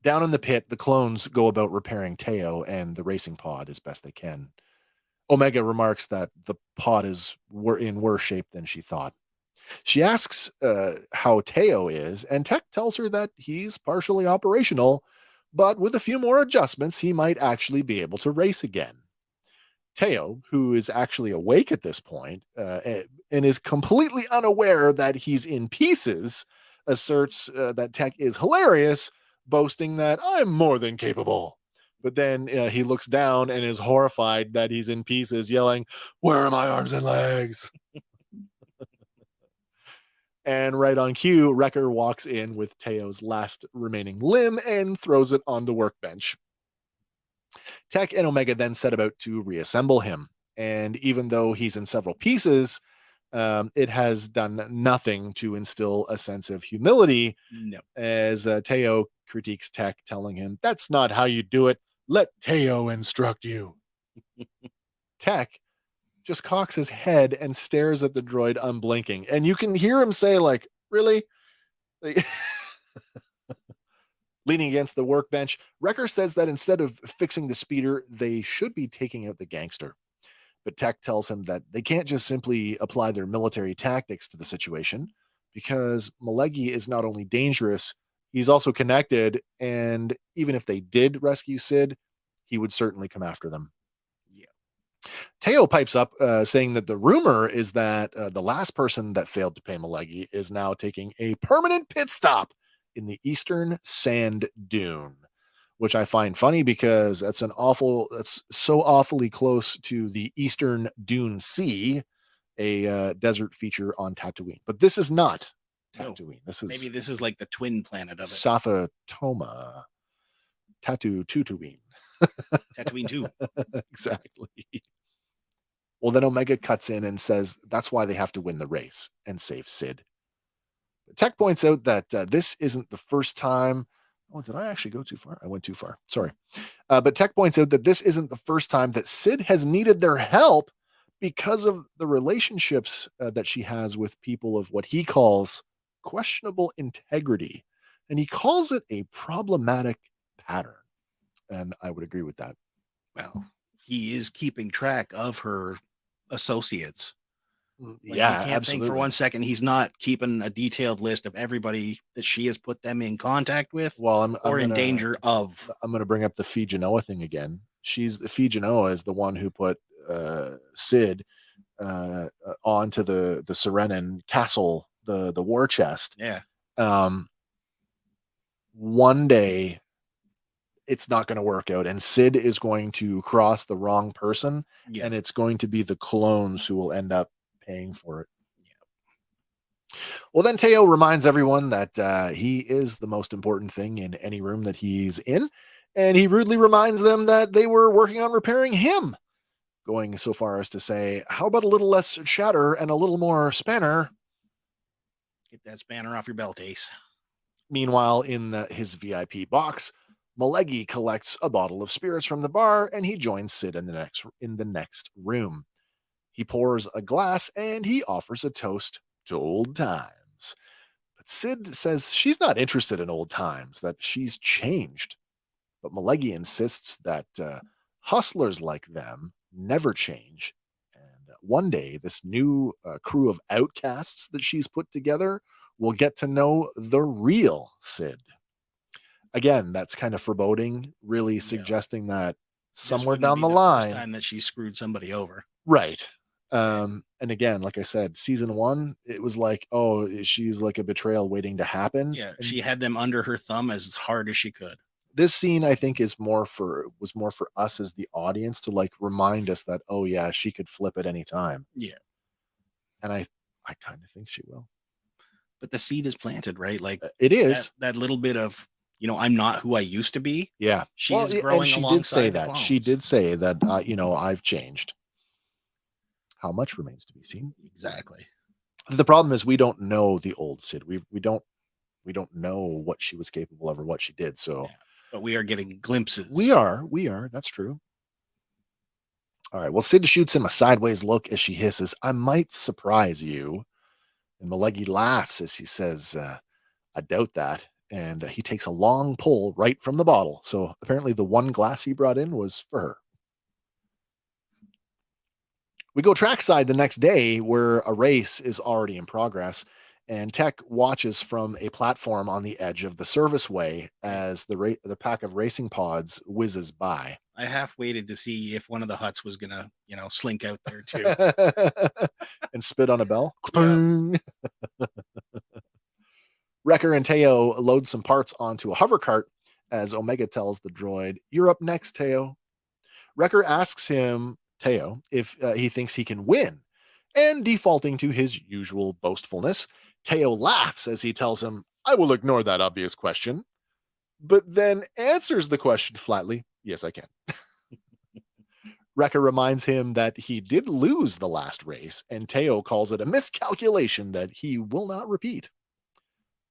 Down in the pit, the clones go about repairing Teo and the racing pod as best they can. Omega remarks that the pod is in worse shape than she thought. She asks how Teo is, and Tech tells her that he's partially operational, but with a few more adjustments, he might actually be able to race again. Teo, who is actually awake at this point and is completely unaware that he's in pieces, asserts that Tech is hilarious, boasting that I'm more than capable. But then he looks down and is horrified that he's in pieces, yelling, "Where are my arms and legs?" And right on cue, Wrecker walks in with Teo's last remaining limb and throws it on the workbench. Tech and Omega then set about to reassemble him. And even though he's in several pieces, it has done nothing to instill a sense of humility. No. As Teo critiques Tech, telling him, "That's not how you do it. Let Teo instruct you." Tech just cocks his head and stares at the droid unblinking. And you can hear him say, like, "Really?" Like, leaning against the workbench, Wrecker says that instead of fixing the speeder, they should be taking out the gangster. But Tech tells him that they can't just simply apply their military tactics to the situation, because Malegi is not only dangerous, he's also connected, and even if they did rescue Sid, he would certainly come after them. Teo pipes up, saying that the rumor is that the last person that failed to pay Malegi is now taking a permanent pit stop in the eastern sand dune, which I find funny because that's so awfully close to the Eastern Dune Sea, a desert feature on Tatooine. But this is not Tatooine. Maybe this is like the twin planet of it. Safa Toma. Tatooine. Tatooine 2. Exactly. Well, then Omega cuts in and says that's why they have to win the race and save Sid. Tech points out that this isn't the first time. Oh, did I actually go too far? I went too far. Sorry. But Tech points out that this isn't the first time that Sid has needed their help because of the relationships that she has with people of what he calls questionable integrity. And he calls it a problematic pattern. And I would agree with that. Well, he is keeping track of her associates. Yeah, you can't absolutely. think for 1 second he's not keeping a detailed list of everybody that she has put them in contact with, well, I'm in danger of. I'm going to bring up the Fee Genoa thing again. Fee Genoa is the one who put Sid onto the Serenin castle, the war chest. Yeah. One day it's not going to work out, and Sid is going to cross the wrong person, and it's going to be the clones who will end up paying for it. Well, then Teo reminds everyone that he is the most important thing in any room that he's in, and he rudely reminds them that they were working on repairing him, going so far as to say, how about a little less chatter and a little more spanner? Get that spanner off your belt, Ace. Meanwhile, in his VIP box, Malegi collects a bottle of spirits from the bar, and he joins Sid in the next room. He pours a glass, and he offers a toast to old times. But Sid says she's not interested in old times, that she's changed. But Malegi insists that hustlers like them never change. And one day, this new crew of outcasts that she's put together we'll get to know the real Sid. Again, that's kind of foreboding, really suggesting that somewhere down the line, first time that she screwed somebody over. Right. And again, like I said, season 1, it was like, oh, she's like a betrayal waiting to happen. Yeah, and she had them under her thumb as hard as she could. This scene, I think, was more for us as the audience to like remind us that, oh yeah, she could flip at any time. Yeah. And I kind of think she will. But the seed is planted, right? Like it is that little bit of, I'm not who I used to be. Yeah. She's growing and she alongside did say the that. clones. She did say that, I've changed. How much remains to be seen. Exactly. The problem is we don't know the old Sid. We don't know what she was capable of or what she did. So, but we are getting glimpses. We are. That's true. All right. Well, Sid shoots him a sideways look as she hisses, "I might surprise you." And Malegi laughs as he says, "I doubt that." And he takes a long pull right from the bottle. So apparently the one glass he brought in was for her. We go trackside the next day where a race is already in progress, and Tech watches from a platform on the edge of the serviceway as the pack of racing pods whizzes by. I half waited to see if one of the huts was gonna, slink out there too. And spit on a bell. Yeah. Wrecker and Teo load some parts onto a hover cart as Omega tells the droid, "You're up next, Teo." Wrecker asks him, Teo, if he thinks he can win, and defaulting to his usual boastfulness, Teo laughs as he tells him, "I will ignore that obvious question," but then answers the question flatly, "Yes, I can." Wrecker reminds him that he did lose the last race, and Teo calls it a miscalculation that he will not repeat.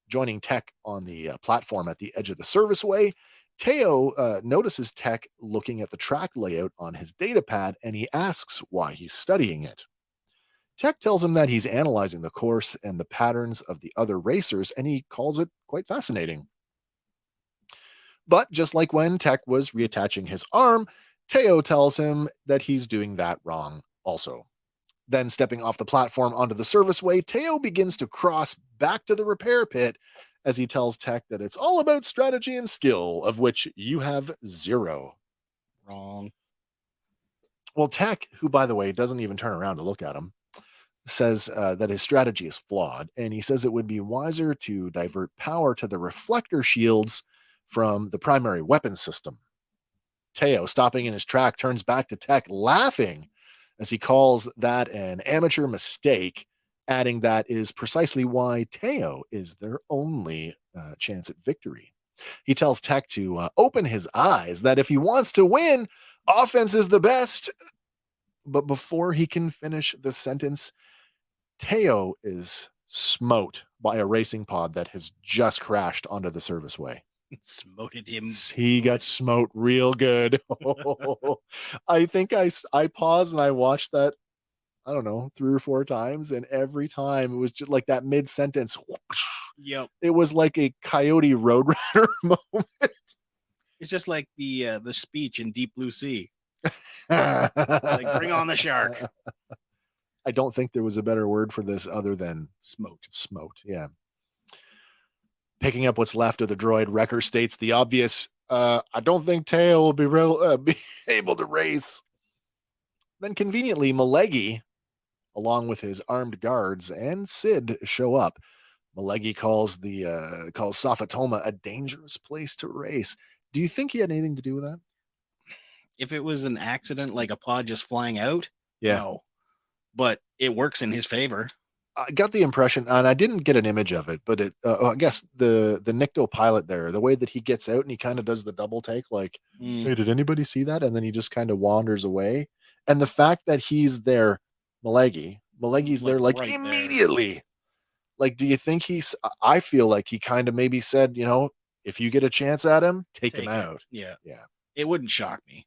Joining Tech on the platform at the edge of the serviceway, Teo notices Tech looking at the track layout on his datapad, and he asks why he's studying it. Tech tells him that he's analyzing the course and the patterns of the other racers, and he calls it quite fascinating. But just like when Tech was reattaching his arm, Teo tells him that he's doing that wrong also. Then stepping off the platform onto the serviceway, Teo begins to cross back to the repair pit as he tells Tech that it's all about strategy and skill, of which you have 0. Wrong. Well, Tech, who, by the way, doesn't even turn around to look at him, says that his strategy is flawed, and he says it would be wiser to divert power to the reflector shields from the primary weapon system. Teo, stopping in his track, turns back to Tech, laughing as he calls that an amateur mistake, adding that is precisely why Teo is their only chance at victory. He tells Tech to open his eyes, that if he wants to win, offense is the best. But before he can finish the sentence, Teo is smote by a racing pod that has just crashed onto the serviceway. Smoted him. He got smote real good. I think I paused and I watched that, I don't know, 3 or 4 times, and every time it was just like that mid-sentence. Yep. It was like a Coyote Roadrunner moment. It's just like the speech in Deep Blue Sea. Like, bring on the shark. I don't think there was a better word for this other than smote. Smote, yeah. Picking up what's left of the droid, Wrecker states the obvious, I don't think Teo will be able to race. Then conveniently, Malegi, along with his armed guards and Sid, show up. Malegi calls Safatoma a dangerous place to race. Do you think he had anything to do with that? If it was an accident, like a pod just flying out, yeah. No. But it works in his favor. I got the impression, and I didn't get an image of it, but I guess the Nikto pilot there, the way that he gets out and he kind of does the double take, like, hey, did anybody see that? And then he just kind of wanders away. And the fact that he's there, Malegi's there, like right immediately. There. Like, do you think I feel like he kind of maybe said, if you get a chance at him, take him out. Yeah. Yeah. It wouldn't shock me.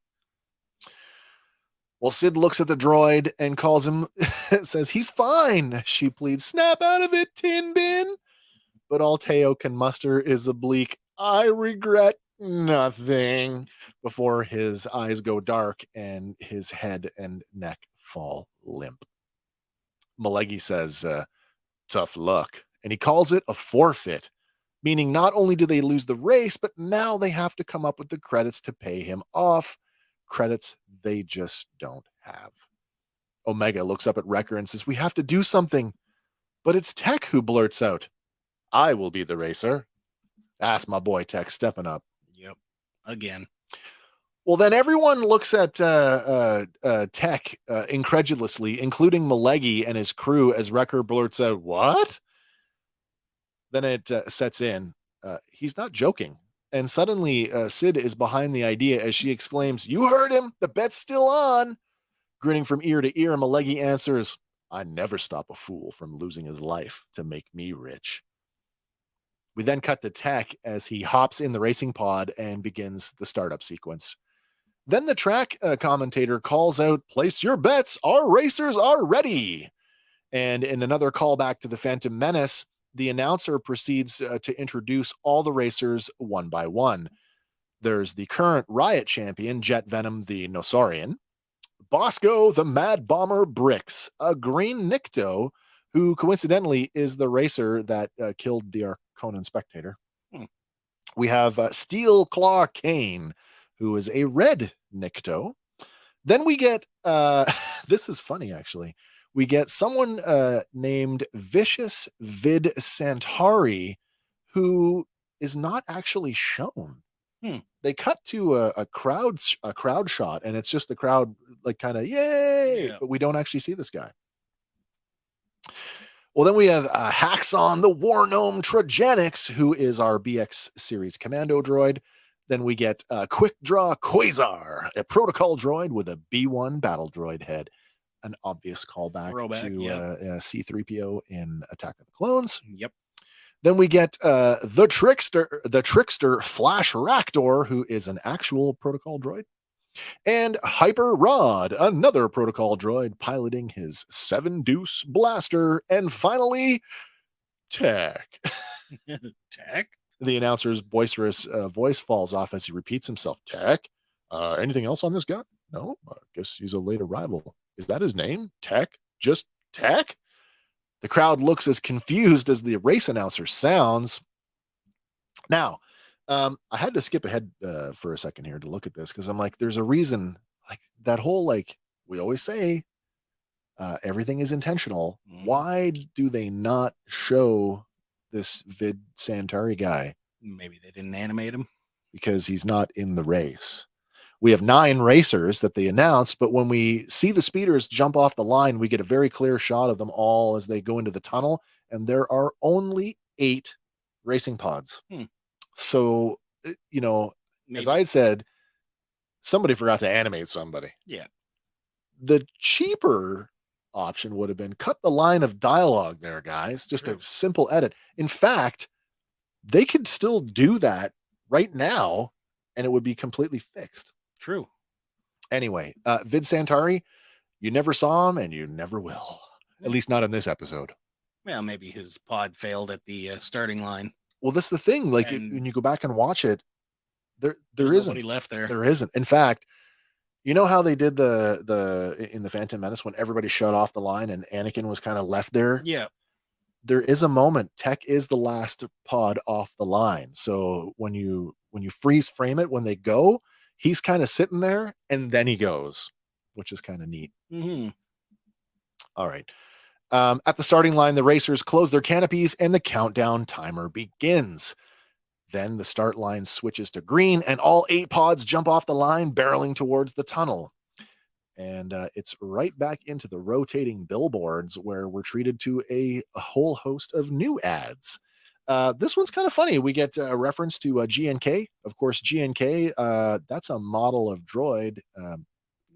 Well, Sid looks at the droid and calls him, says he's fine. She pleads, snap out of it, Tin Bin. But all Teo can muster is a bleak, I regret nothing, before his eyes go dark and his head and neck fall limp. Malegi says, tough luck. and he calls it a forfeit, meaning not only do they lose the race, but now they have to come up with the credits to pay him off, credits they just don't have. Omega looks up at Wrecker and says, "We have to do something." But it's Tech who blurts out, "I will be the racer." That's my boy Tech stepping up. Yep. Again. Well, then everyone looks at Tech incredulously, including Malegi and his crew, as Wrecker blurts out, "What?" Then it sets in. He's not joking. And suddenly Sid is behind the idea as she exclaims, "You heard him. The bet's still on." Grinning from ear to ear, Malegi answers, "I never stop a fool from losing his life to make me rich." We then cut to Tech as he hops in the racing pod and begins the startup sequence. Then the track commentator calls out, "Place your bets. Our racers are ready." And in another callback to the Phantom Menace, the announcer proceeds to introduce all the racers one by one. There's the current Riot champion, Jet Venom the Nosarian, Bosco the Mad Bomber Bricks, a green Nikto, who coincidentally is the racer that killed the Arconan Spectator. We have Steel Claw Kane, who is a red Nikto. Then we get, this is funny actually, we get someone named Vicious Vid Santari, who is not actually shown. They cut to a crowd shot, and it's just the crowd like kind of yay, but we don't actually see this guy. Well, then we have Haxon the War Gnome Trojanics, who is our BX series commando droid. Then we get Quick Draw Quasar, a protocol droid with a B1 battle droid head. An obvious callback to C-3PO in Attack of the Clones. Yep. Then we get the trickster Flash Raktor, who is an actual protocol droid. And Hyper Rod, another protocol droid piloting his 7-deuce blaster. And finally, Tech. Tech? The announcer's boisterous voice falls off as he repeats himself. "Tech? Anything else on this guy? No? I guess he's a late arrival. Is that his name? Tech? Just Tech?" The crowd looks as confused as the race announcer sounds. Now, I had to skip ahead for a second here to look at this because I'm like, there's a reason. Like that whole, like we always say, everything is intentional. Why do they not show this Vid Santari guy? Maybe they didn't animate him. Because he's not in the race. We have 9 racers that they announced, but when we see the speeders jump off the line, we get a very clear shot of them all as they go into the tunnel, and there are only 8 racing pods. So, you know, as I had said, somebody forgot to animate somebody. Yeah. The cheaper option would have been cut the line of dialogue there, guys. Just a simple edit. In fact, they could still do that right now, and it would be completely fixed. True. Anyway, Vid Santari, you never saw him, and you never will. At least not in this episode. Well, maybe his pod failed at the starting line. Well, that's the thing. Like when you go back and watch it, there isn't nobody left there. There isn't. In fact, you know how they did in the Phantom Menace when everybody shut off the line and Anakin was kind of left there? Yeah. There is a moment. Tech is the last pod off the line. So when you freeze frame it, when they go, he's kind of sitting there and then he goes, which is kind of neat. All right. At the starting line, the racers close their canopies and the countdown timer begins. Then the start line switches to green and all 8 pods jump off the line, barreling towards the tunnel. And it's right back into the rotating billboards where we're treated to a whole host of new ads. This one's kind of funny. We get a reference to GNK. Of course, GNK, that's a model of droid.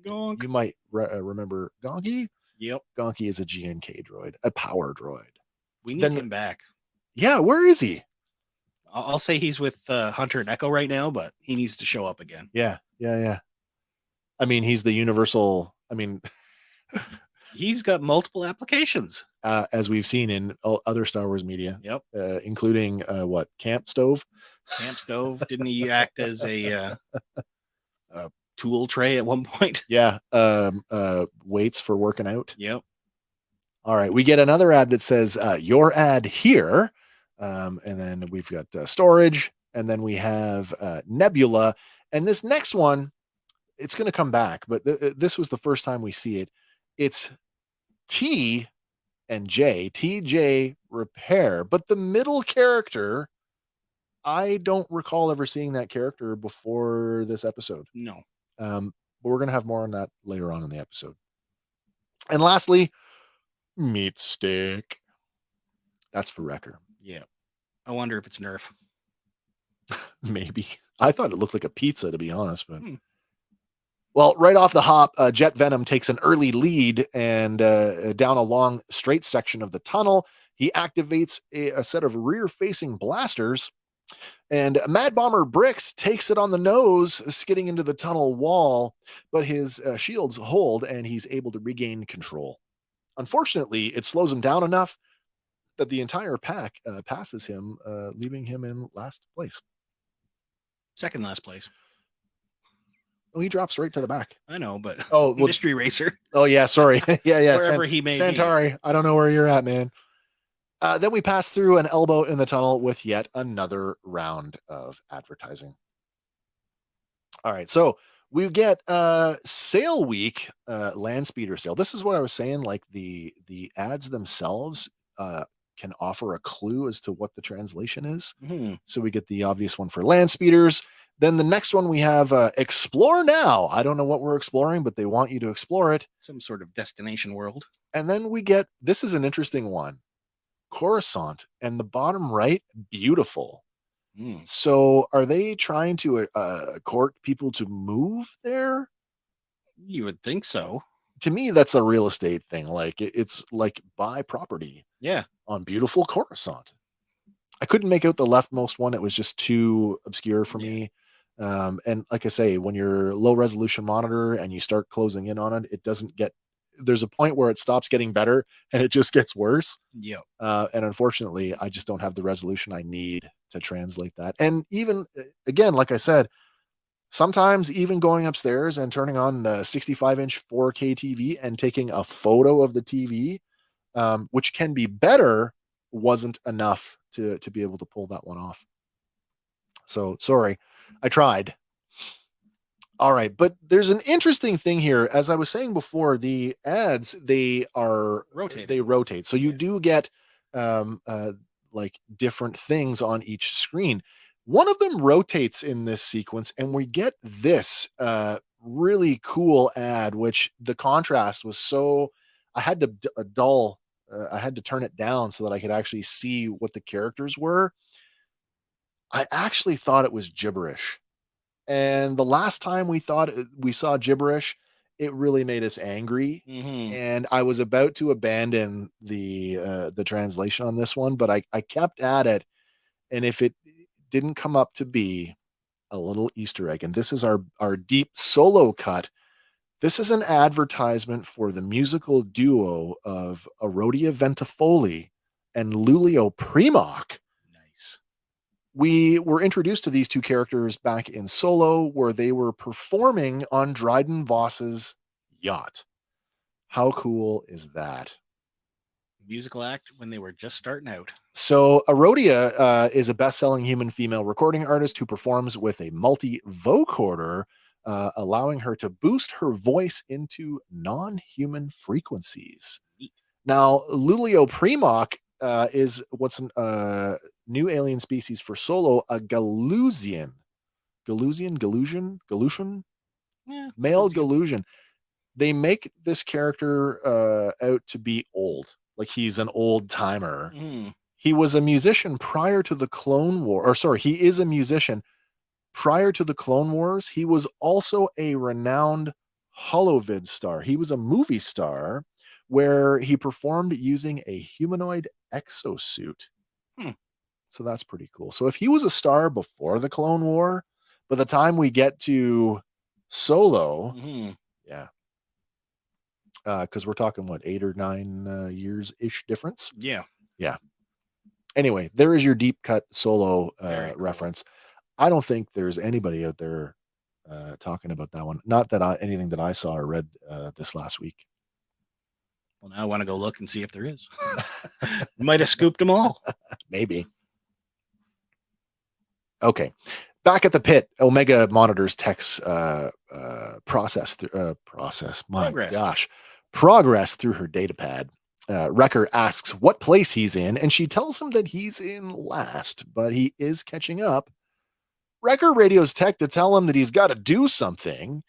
You might remember Gonky. Yep. Gonky is a GNK droid, a power droid. We need him back. Yeah, where is he? I'll say he's with Hunter and Echo right now, but he needs to show up again. Yeah. I mean, he's the universal. I mean, he's got multiple applications, as we've seen in other Star Wars media. Yep, including Camp Stove. Camp Stove. Didn't he act as a tool tray at one point? Yeah. Weights for working out. Yep. All right, we get another ad that says your ad here. And then we've got storage, and then we have Nebula. And this next one, it's going to come back, but this was the first time we see it. It's T and J, TJ Repair. But the middle character, I don't recall ever seeing that character before this episode. No. But we're going to have more on that later on in the episode. And lastly, Meat Stick. That's for Wrecker. Yeah. I wonder if it's Nerf. Maybe. I thought it looked like a pizza, to be honest. But well, right off the hop, Jet Venom takes an early lead and down a long straight section of the tunnel. He activates a set of rear-facing blasters, and Mad Bomber Bricks takes it on the nose, skidding into the tunnel wall, but his shields hold, and he's able to regain control. Unfortunately, it slows him down enough that the entire pack passes him, leaving him in last place. Second last place. Oh, he drops right to the back. I know, but well, Mystery Racer. Oh, yeah, sorry. yeah. Wherever he may Centauri, I don't know where you're at, man. Then we pass through an elbow in the tunnel with yet another round of advertising. All right, so we get sale week, land speeder sale. This is what I was saying, like the ads themselves can offer a clue as to what the translation is. So we get the obvious one for land speeders. Then the next one we have explore now. I don't know what we're exploring, but they want you to explore it. Some sort of destination world. And then we get, this is an interesting one, Coruscant, and the bottom right, beautiful. So are they trying to court people to move there? You would think so. To me, that's a real estate thing. Like it's like buy property. Yeah. On beautiful Coruscant. I couldn't make out the leftmost one. It was just too obscure for me. And like I say, when you're low resolution monitor and you start closing in on it, it doesn't get, there's a point where it stops getting better and it just gets worse. Yeah. And unfortunately, I just don't have the resolution I need to translate that. And even again, like I said, sometimes even going upstairs and turning on the 65-inch 4K TV and taking a photo of the TV, which can be better, wasn't enough to be able to pull that one off. So sorry, I tried. All right, but there's an interesting thing here. As I was saying before, the ads, they rotate. So you do get like different things on each screen. One of them rotates in this sequence, and we get this really cool ad, which the contrast was so, I had to I had to turn it down so that I could actually see what the characters were. I actually thought it was gibberish. And the last time we saw gibberish, it really made us angry. And I was about to abandon the translation on this one, but I kept at it. And if it didn't come up to be a little Easter egg, and this is our deep solo cut. This is an advertisement for the musical duo of Arodia Ventifoli and Lulio Primoc. Nice. We were introduced to these two characters back in Solo, where they were performing on Dryden Voss's yacht. How cool is that? Musical act when they were just starting out. So Arodia is a best-selling human female recording artist who performs with a multi-vocoder, allowing her to boost her voice into non-human frequencies. Now, Lulio Primoc is what's a new alien species for Solo, a Galusian. Galusian? Yeah, male Galusian. They make this character out to be old. Like he's an old timer. He was a musician prior to the Clone War, or sorry, he is a musician prior to the Clone Wars. He was also a renowned holovid star. He was a movie star where he performed using a humanoid exosuit. So that's pretty cool. So if he was a star before the Clone War, by the time we get to Solo, yeah. Because we're talking, what, 8 or 9 years-ish difference? Yeah. Anyway, there is your deep cut Solo Cool. reference. I don't think there's anybody out there talking about that one. Not that anything that I saw or read this last week. Well, now I want to go look and see if there is. Might have scooped them all. Maybe. Okay. Back at the pit, Omega monitors Tech's progress through her data pad. Wrecker asks what place he's in, and she tells him that he's in last, but he is catching up. Wrecker radios Tech to tell him that he's got to do something,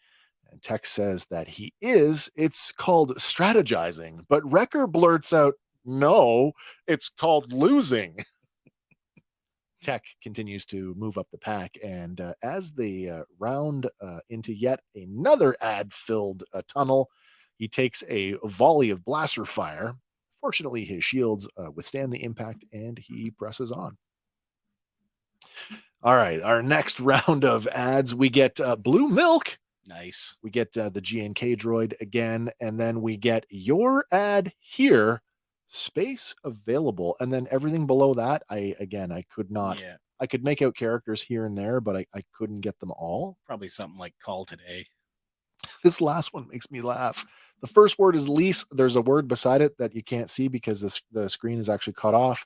and Tech says that he is. It's called strategizing, but Wrecker blurts out, no, it's called losing. Tech continues to move up the pack, and as they round into yet another ad-filled tunnel, he takes a volley of blaster fire. Fortunately, his shields withstand the impact, and he presses on. All right, our next round of ads, we get Blue Milk. Nice. We get the G&K droid again, and then we get your ad here. Space available, and then everything below that I could not. I could make out characters here and there, but I couldn't get them all. Probably something like call today. This last one makes me laugh. The first word is lease. There's a word beside it that you can't see because the screen is actually cut off.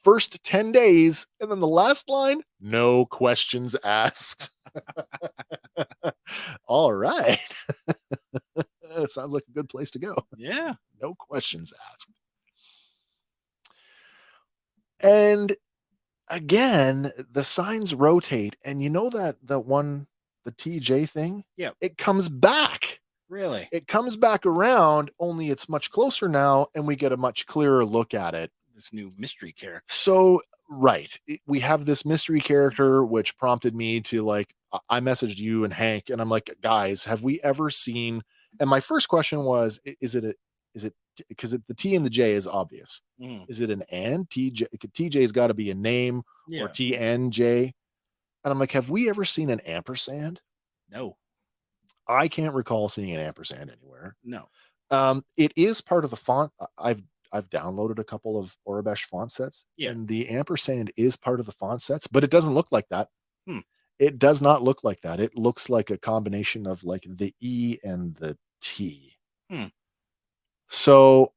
First 10 days, and then the last line, no questions asked. All right. Sounds like a good place to go. Yeah. No questions asked. And again, the signs rotate, and you know that one, the TJ thing? Yeah. It comes back. Really? It comes back around, only it's much closer now, and we get a much clearer look at it. This new mystery character. So, right. We have this mystery character, which prompted me to I messaged you and Hank, and I'm like, guys, have we ever seen, and my first question was, is it because the T and the J is obvious. Is it an and? TJ's got to be a name, or TNJ. And I'm like, have we ever seen an ampersand? No. I can't recall seeing an ampersand anywhere. No. It is part of the font. I've downloaded a couple of Orabesh font sets, and the ampersand is part of the font sets, but it doesn't look like that. It does not look like that. It looks like a combination of like the E and the T. So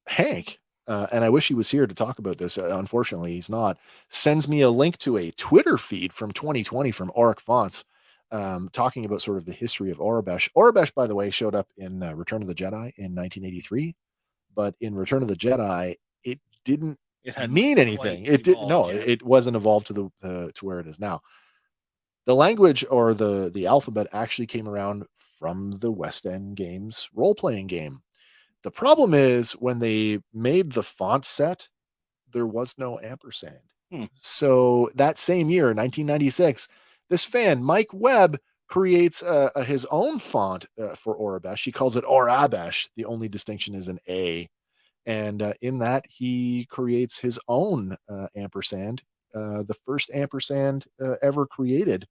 Hank, and I wish he was here to talk about this. Unfortunately, he's not. Sends me a link to a Twitter feed from 2020 from Auric Fonts, talking about sort of the history of Orabesh. Orabesh, by the way, showed up in Return of the Jedi in 1983, but in Return of the Jedi, it didn't mean anything. It didn't. No, it wasn't evolved to where it is now. The language or the alphabet actually came around from the West End Games role-playing game. The problem is when they made the font set, there was no ampersand. So that same year, 1996, this fan, Mike Webb, creates his own font for Orabesh. He calls it Orabesh. The only distinction is an A. And in that, he creates his own ampersand, the first ampersand ever created.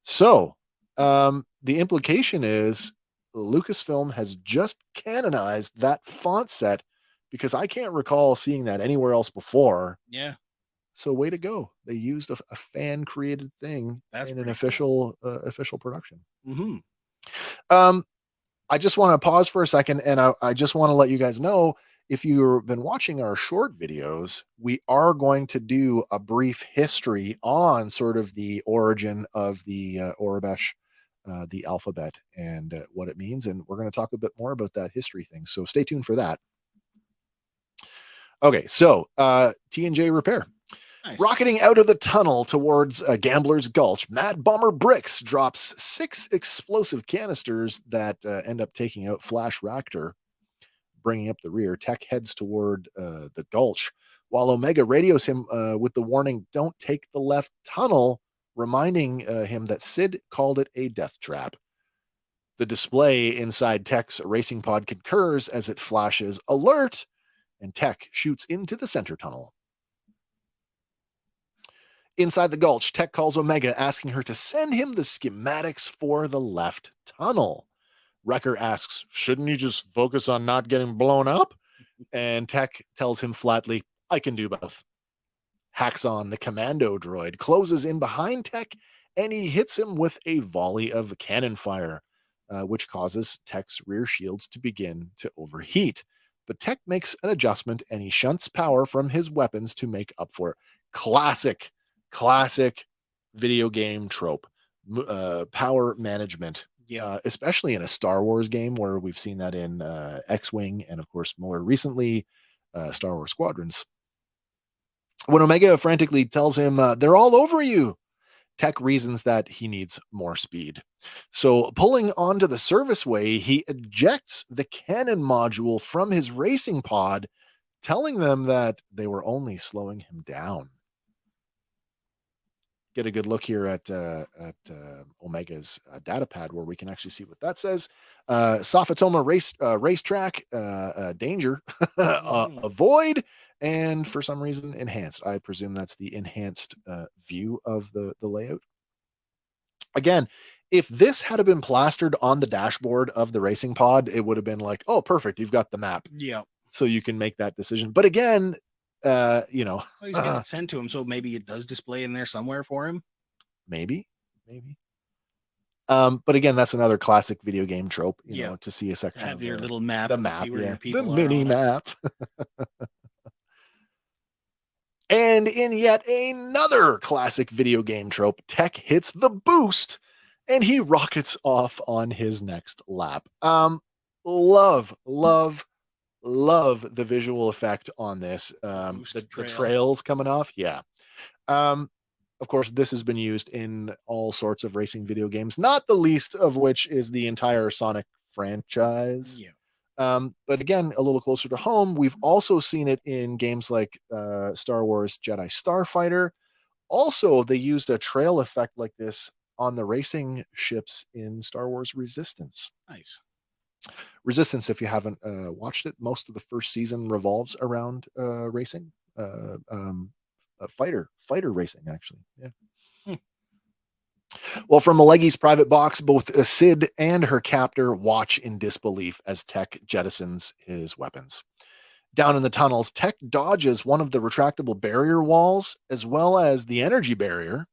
So the implication is Lucasfilm has just canonized that font set, because I can't recall seeing that anywhere else before. Yeah. So way to go. They used a fan created thing in an official production. I just want to pause for a second, and I just want to let you guys know, if you've been watching our short videos, we are going to do a brief history on sort of the origin of the Orabesh, the alphabet, and what it means. And we're going to talk a bit more about that history thing. So stay tuned for that. Okay, so T&J Repair. Nice. Rocketing out of the tunnel towards Gambler's Gulch, Mad Bomber Bricks drops 6 explosive canisters that end up taking out Flash Raptor, bringing up the rear. Tech heads toward the Gulch, while Omega radios him with the warning, don't take the left tunnel, reminding him that Sid called it a death trap. The display inside Tech's racing pod concurs as it flashes alert, and Tech shoots into the center tunnel. Inside the Gulch, Tech calls Omega, asking her to send him the schematics for the left tunnel. Wrecker asks, shouldn't you just focus on not getting blown up? And Tech tells him flatly, I can do both. Haxon, the commando droid, closes in behind Tech, and he hits him with a volley of cannon fire. which causes Tech's rear shields to begin to overheat. But Tech makes an adjustment and he shunts power from his weapons to make up for it. Classic video game trope. Power management. Yeah. Especially in a Star Wars game where we've seen that in X-Wing and, of course, more recently, Star Wars Squadrons. When Omega frantically tells him, they're all over you, Tech reasons that he needs more speed. So pulling onto the serviceway, he ejects the cannon module from his racing pod, telling them that they were only slowing him down. Get a good look here at Omega's data pad where we can actually see what that says. Sophatoma racetrack, danger, avoid, and for some reason enhanced. I presume that's the enhanced view of the layout. Again, if this had been plastered on the dashboard of the racing pod, it would have been like, oh, perfect, you've got the map. Yeah. So you can make that decision. But again, well, he's getting it sent to him, so maybe it does display in there somewhere for him. Maybe. But again, that's another classic video game trope, you know, to see a section have of your little map, the map, the mini map. And in yet another classic video game trope, Tech hits the boost and he rockets off on his next lap. Love the visual effect on this. The trails coming off. Yeah. Of course, this has been used in all sorts of racing video games, not the least of which is the entire Sonic franchise. Yeah. But again, a little closer to home, we've also seen it in games like Star Wars Jedi Starfighter. Also, they used a trail effect like this on the racing ships in Star Wars Resistance. Nice. Resistance, if you haven't watched it, most of the first season revolves around racing. Fighter racing, actually. Yeah. Well, from Malegi's private box, both Sid and her captor watch in disbelief as Tech jettisons his weapons. Down in the tunnels, Tech dodges one of the retractable barrier walls as well as the energy barrier.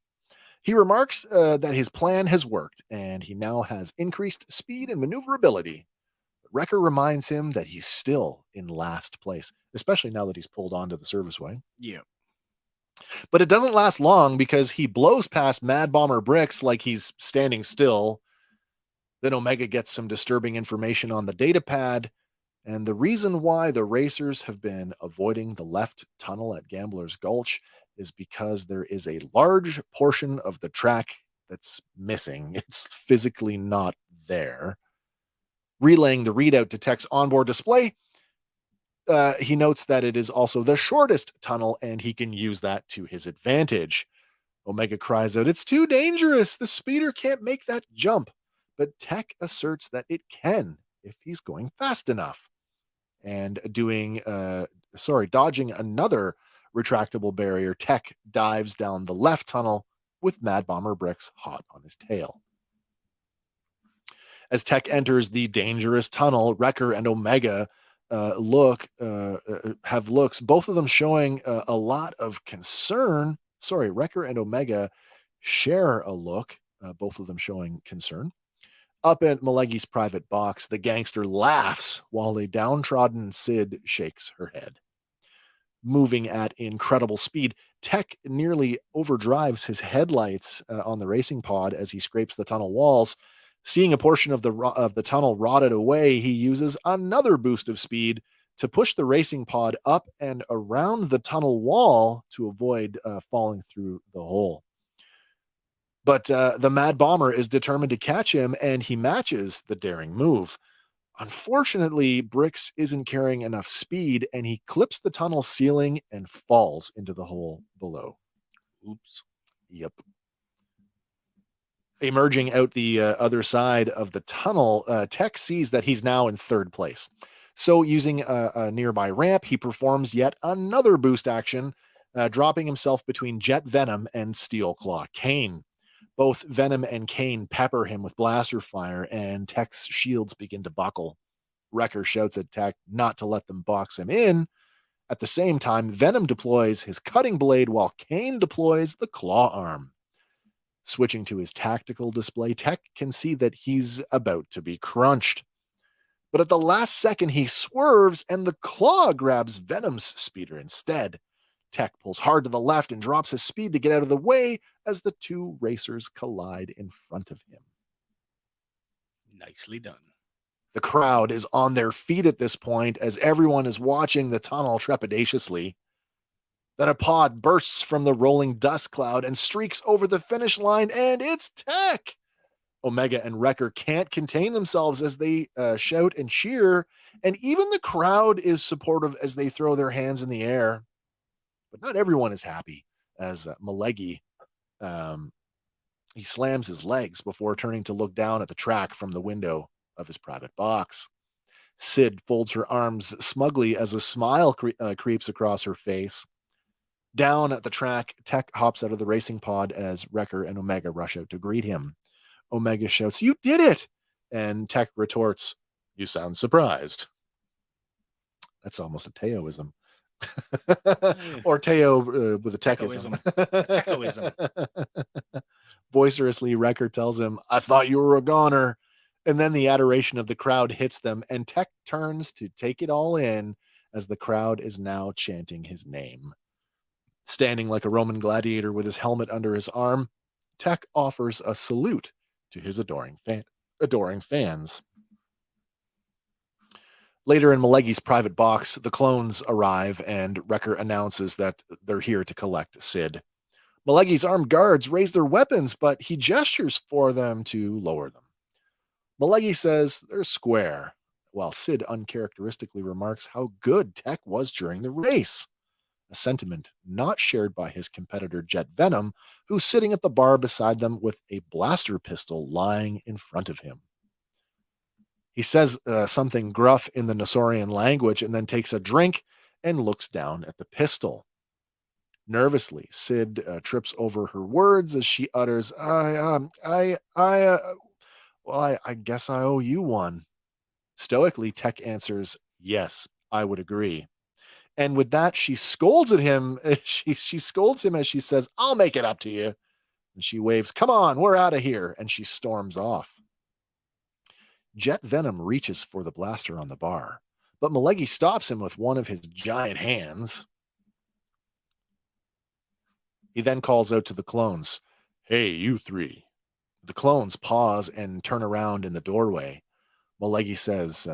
He remarks that his plan has worked and he now has increased speed and maneuverability. Wrecker reminds him that he's still in last place, especially now that he's pulled onto the serviceway. Yeah. But it doesn't last long because he blows past Mad Bomber Bricks like he's standing still. Then Omega gets some disturbing information on the data pad, and the reason why the racers have been avoiding the left tunnel at Gambler's Gulch is because there is a large portion of the track that's missing. It's physically not there. Relaying the readout to Tech's onboard display, he notes that it is also the shortest tunnel and he can use that to his advantage. Omega cries out, "It's too dangerous. The speeder can't make that jump." But Tech asserts that it can if he's going fast enough. And dodging another retractable barrier, Tech dives down the left tunnel with Mad Bomber Bricks hot on his tail. As Tech enters the dangerous tunnel, Wrecker and Omega have looks, both of them showing a lot of concern. Sorry, Wrecker and Omega share a look, both of them showing concern. Up at Malegi's private box, the gangster laughs while a downtrodden Sid shakes her head. Moving at incredible speed, Tech nearly overdrives his headlights on the racing pod as he scrapes the tunnel walls. Seeing a portion of the tunnel rotted away, he uses another boost of speed to push the racing pod up and around the tunnel wall to avoid falling through the hole. But the Mad Bomber is determined to catch him, and he matches the daring move. Unfortunately, Bricks isn't carrying enough speed, and he clips the tunnel ceiling and falls into the hole below. Oops. Yep. Emerging out the other side of the tunnel, Tech sees that he's now in third place. So using a nearby ramp, he performs yet another boost action, dropping himself between Jet Venom and Steel Claw Kane. Both Venom and Kane pepper him with blaster fire, and Tech's shields begin to buckle. Wrecker shouts at Tech not to let them box him in. At the same time, Venom deploys his cutting blade while Kane deploys the claw arm. Switching to his tactical display, Tech can see that he's about to be crunched. But at the last second, he swerves and the claw grabs Venom's speeder instead. Tech pulls hard to the left and drops his speed to get out of the way as the two racers collide in front of him. Nicely done. The crowd is on their feet at this point as everyone is watching the tunnel trepidatiously. Then a pod bursts from the rolling dust cloud and streaks over the finish line, and it's Tech! Omega and Wrecker can't contain themselves as they shout and cheer, and even the crowd is supportive as they throw their hands in the air. But not everyone is happy as Malegi, he slams his legs before turning to look down at the track from the window of his private box. Sid folds her arms smugly as a smile creeps across her face. Down at the track, Tech hops out of the racing pod as Wrecker and Omega rush out to greet him. Omega shouts, "You did it!" And Tech retorts, "You sound surprised." That's almost a Teoism. Or Teo with a Techism. Techoism. Boisterously, Wrecker tells him, "I thought you were a goner." And then the adoration of the crowd hits them, and Tech turns to take it all in as the crowd is now chanting his name. Standing like a Roman gladiator with his helmet under his arm, Tech offers a salute to his adoring fans. Later in Malegi's private box, the clones arrive and Wrecker announces that they're here to collect Sid. Malegi's armed guards raise their weapons, but he gestures for them to lower them. Malegi says they're square, while Sid uncharacteristically remarks how good Tech was during the race, a sentiment not shared by his competitor Jet Venom, who's sitting at the bar beside them with a blaster pistol lying in front of him. He says something gruff in the Nosorian language and then takes a drink and looks down at the pistol. Nervously, Sid trips over her words as she utters, I guess I owe you one." Stoically, Tech answers, "Yes, I would agree." And with that, she scolds at him. She scolds him as she says, "I'll make it up to you." And she waves, "Come on, we're out of here." And she storms off. Jet Venom reaches for the blaster on the bar, but Malegi stops him with one of his giant hands. He then calls out to the clones, "Hey, you three." The clones pause and turn around in the doorway. Malegi says,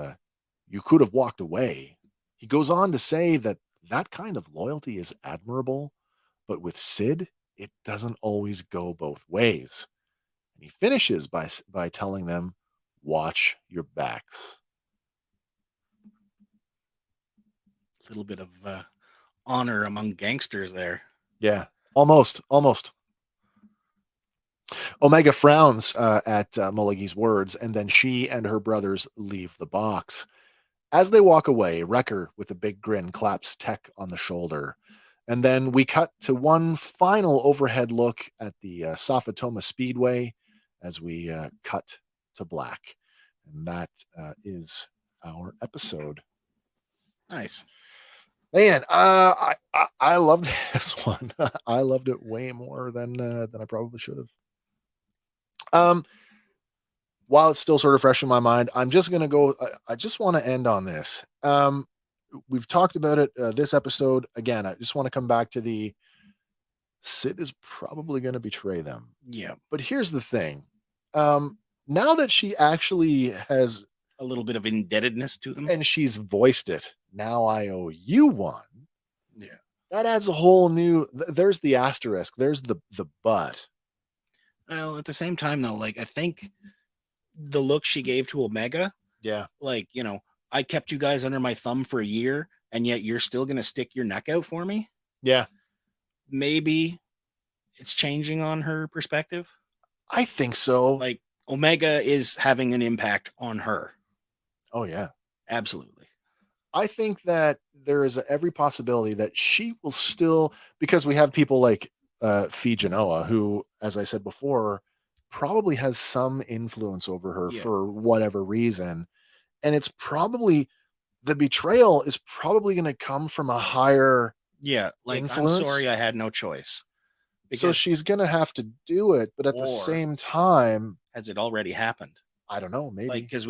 "You could have walked away." He goes on to say that kind of loyalty is admirable, but with Sid, it doesn't always go both ways. And he finishes by telling them, "Watch your backs." A little bit of honor among gangsters there. Yeah, almost. Omega frowns at Malegi's words, and then she and her brothers leave the box. As they walk away, Wrecker, with a big grin, claps Tech on the shoulder. And then we cut to one final overhead look at the Sofatoma Speedway as we cut to black. And that is our episode. Nice. Man, I loved this one. I loved it way more than I probably should have. While it's still sort of fresh in my mind, I'm just going to go. I just want to end on this. We've talked about it this episode. Again, I just want to come back to the Sid is probably going to betray them. Yeah. But here's the thing. Now that she actually has a little bit of indebtedness to them, and she's voiced it, "Now I owe you one." Yeah. That adds a whole new, there's the asterisk, there's the but. Well, at the same time, though, like, I think the look she gave to Omega, yeah, like, you know, I kept you guys under my thumb for a year, and yet you're still going to stick your neck out for me. Yeah. Maybe it's changing on her perspective. I think so. Like, Omega is having an impact on her. Oh, yeah. Absolutely. I think that there is every possibility that she will still, because we have people like Fee Genoa, who, as I said before, probably has some influence over her for whatever reason. And it's probably, the betrayal is probably going to come from a higher like, influence. I'm sorry I had no choice. So she's gonna have to do it, but at the same time, has it already happened? I don't know. Maybe because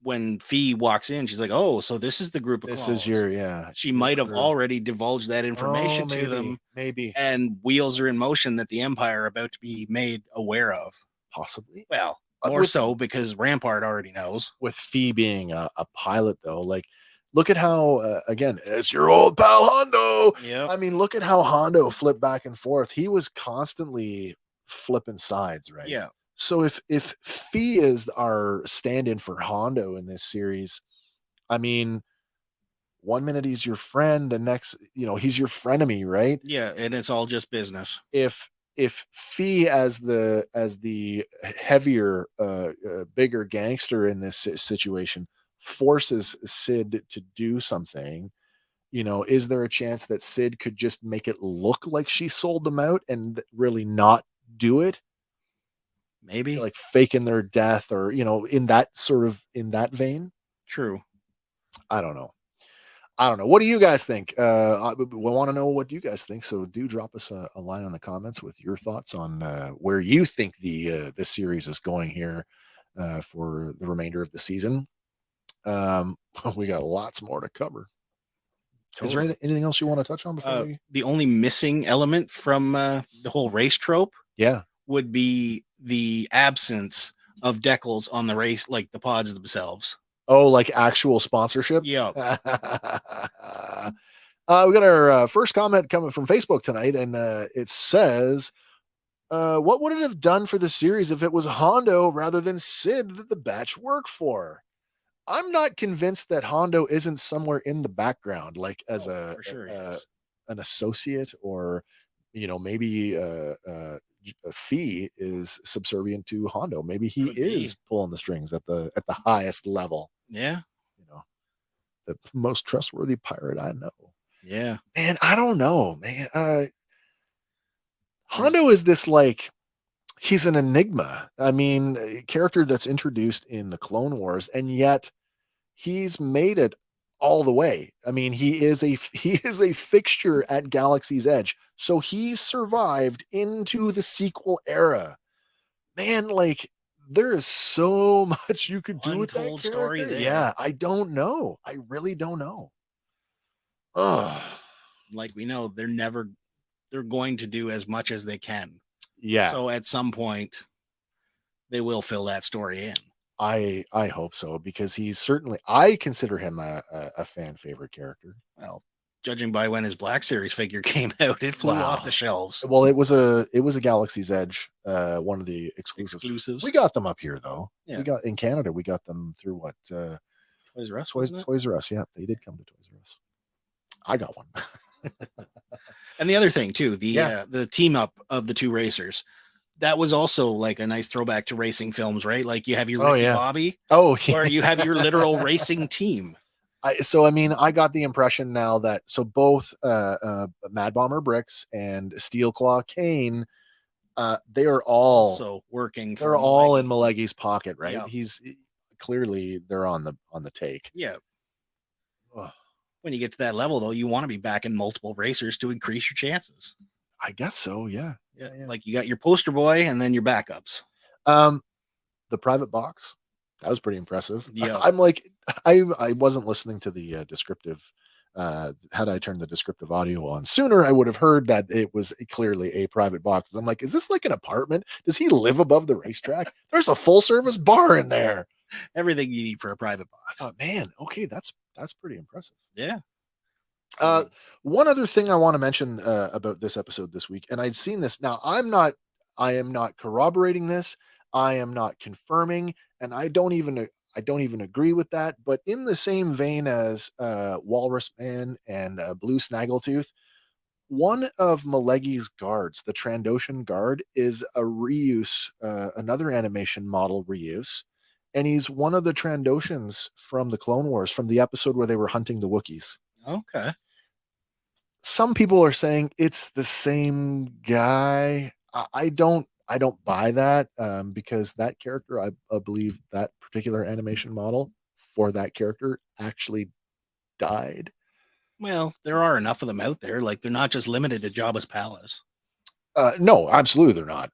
when Fee walks in, she's like, "Oh, so this is the group of this claws." is your She might have already divulged that information to them, maybe, and wheels are in motion that the Empire are about to be made aware of. Possibly. Well, more so because Rampart already knows. With Fee being a pilot, though, like, look at how again, it's your old pal Hondo. Yeah, I mean, look at how Hondo flipped back and forth. He was constantly flipping sides, right? Yeah. So if Fee is our stand-in for Hondo in this series, I mean, one minute he's your friend, the next, he's your frenemy, right? Yeah, and it's all just business. If Fee as the heavier, bigger gangster in this situation forces Sid to do something, is there a chance that Sid could just make it look like she sold them out and really not do it? Maybe like faking their death, or in that vein. True. I don't know. What do you guys think? We want to know what you guys think, so do drop us a line on the comments with your thoughts on where you think this series is going here for the remainder of the season. We got lots more to cover. Totally. Is there anything else you want to touch on before the only missing element from the whole race trope would be the absence of decals on the race, like the pods themselves. Oh, like actual sponsorship? Yeah. We got our first comment coming from Facebook tonight, and it says, what would it have done for the series if it was Hondo rather than Sid that the batch worked for? I'm not convinced that Hondo isn't somewhere in the background, like as an associate, or maybe a Fee is subservient to Hondo. Maybe he is pulling the strings at the highest level. Yeah, the most trustworthy pirate I know. Yeah, man, I don't know, man. Hondo is this, like, he's an enigma. I mean, a character that's introduced in the Clone Wars, and yet he's made it all the way. I mean, he is a fixture at Galaxy's Edge. So he survived into the sequel era. Man, like, there is so much you could do with that character. Story there. Yeah, I don't know. I really don't know. Like, we know they're going to do as much as they can. Yeah. So at some point they will fill that story in. I hope so, because he's certainly, I consider him a fan favorite character. Well, judging by when his Black Series figure came out, it flew off the shelves. Well, it was a Galaxy's Edge, one of the exclusives. We got them up here though. Yeah. We got in Canada. We got them through what? Toys R Us. Toys R Us. Yeah, they did come to Toys R Us. I got one. And the other thing too, the team up of the two racers. That was also like a nice throwback to racing films, right? Like you have your Ricky Bobby, or you have your literal racing team. So, I mean, I got the impression now that both Mad Bomber Bricks and Steel Claw Kane, they are all also working. They're all in Malegi's pocket, right? Yeah. He's clearly they're on the take. Yeah. When you get to that level, though, you want to be backing multiple racers to increase your chances. I guess so. Yeah. Like you got your poster boy and then your backups. The private box, that was pretty impressive. Yeah. I'm like, I wasn't listening to the descriptive. Had I turned the descriptive audio on sooner, I would have heard that it was clearly a private box. I'm like, is this like an apartment? Does he live above the racetrack? There's a full service bar in there. Everything you need for a private box. Oh man. Okay. That's pretty impressive. Yeah. One other thing I want to mention about this episode this week, and I'd seen this. Now, I am not corroborating this. I am not confirming, and I don't even agree with that. But in the same vein as Walrus Man and Blue Snaggletooth, one of Malegi's guards, the Trandoshan guard, is a reuse, another animation model reuse. And he's one of the Trandoshans from the Clone Wars, from the episode where they were hunting the Wookiees. Okay. Some people are saying it's the same guy. I don't buy that, because that character, I believe that particular animation model for that character actually died. Well, there are enough of them out there. Like, they're not just limited to Jabba's palace. No, absolutely they're not.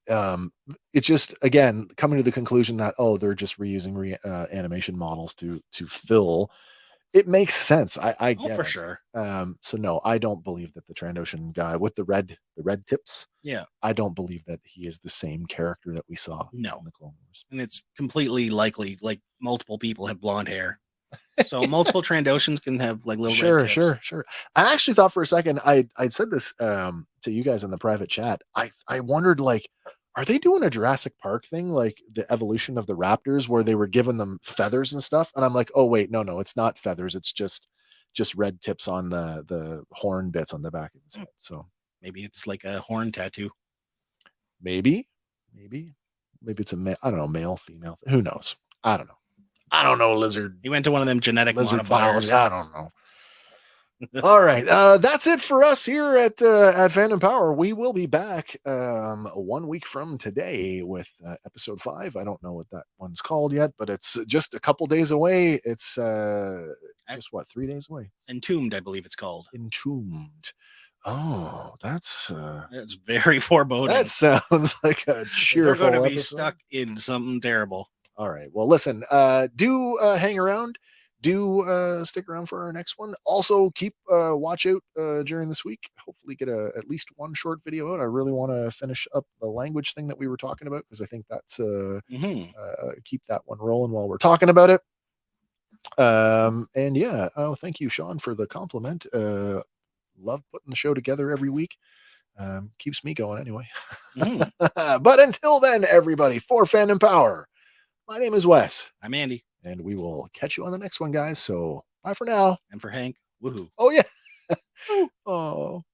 It's just, again, coming to the conclusion that, oh, they're just reusing animation models to fill. It makes sense. I get for it. sure. So no, I don't believe that the Trandoshan guy with the red tips. Yeah, I don't believe that he is the same character that we saw in the Clone Wars. And it's completely likely, like multiple people have blonde hair, so multiple Trandoshans can have like little red tips. Sure. I actually thought for a second I'd said this to you guys in the private chat. I wondered, like, are they doing a Jurassic Park thing, like the evolution of the raptors, where they were giving them feathers and stuff? And I'm like, oh wait, no, it's not feathers. It's just red tips on the horn bits on the back of his head. So maybe it's like a horn tattoo. Maybe it's a I don't know, male, female. Who knows? I don't know. Lizard. He went to one of them genetic lizard modifiers. biology. I don't know. All right, that's it for us here at Fandom Power. We will be back 1 week from today with episode 5. I don't know what that one's called yet, but it's just a couple days away. It's just 3 days away. Entombed, I believe it's called. Entombed. Oh, that's very foreboding. That sounds like a cheerful. They're going to be stuck in something terrible. All right. Well, listen. Do hang around. Do stick around for our next one. Also, keep watch out during this week. Hopefully, get at least one short video out. I really want to finish up the language thing that we were talking about, because I think that's keep that one rolling while we're talking about it. And yeah. Oh, thank you, Sean, for the compliment. Love putting the show together every week. Keeps me going anyway. But until then, everybody, for Fandom Power, my name is Wes. I'm Andy. And we will catch you on the next one, guys. So bye for now. And for Hank, woohoo. Oh, yeah. Oh.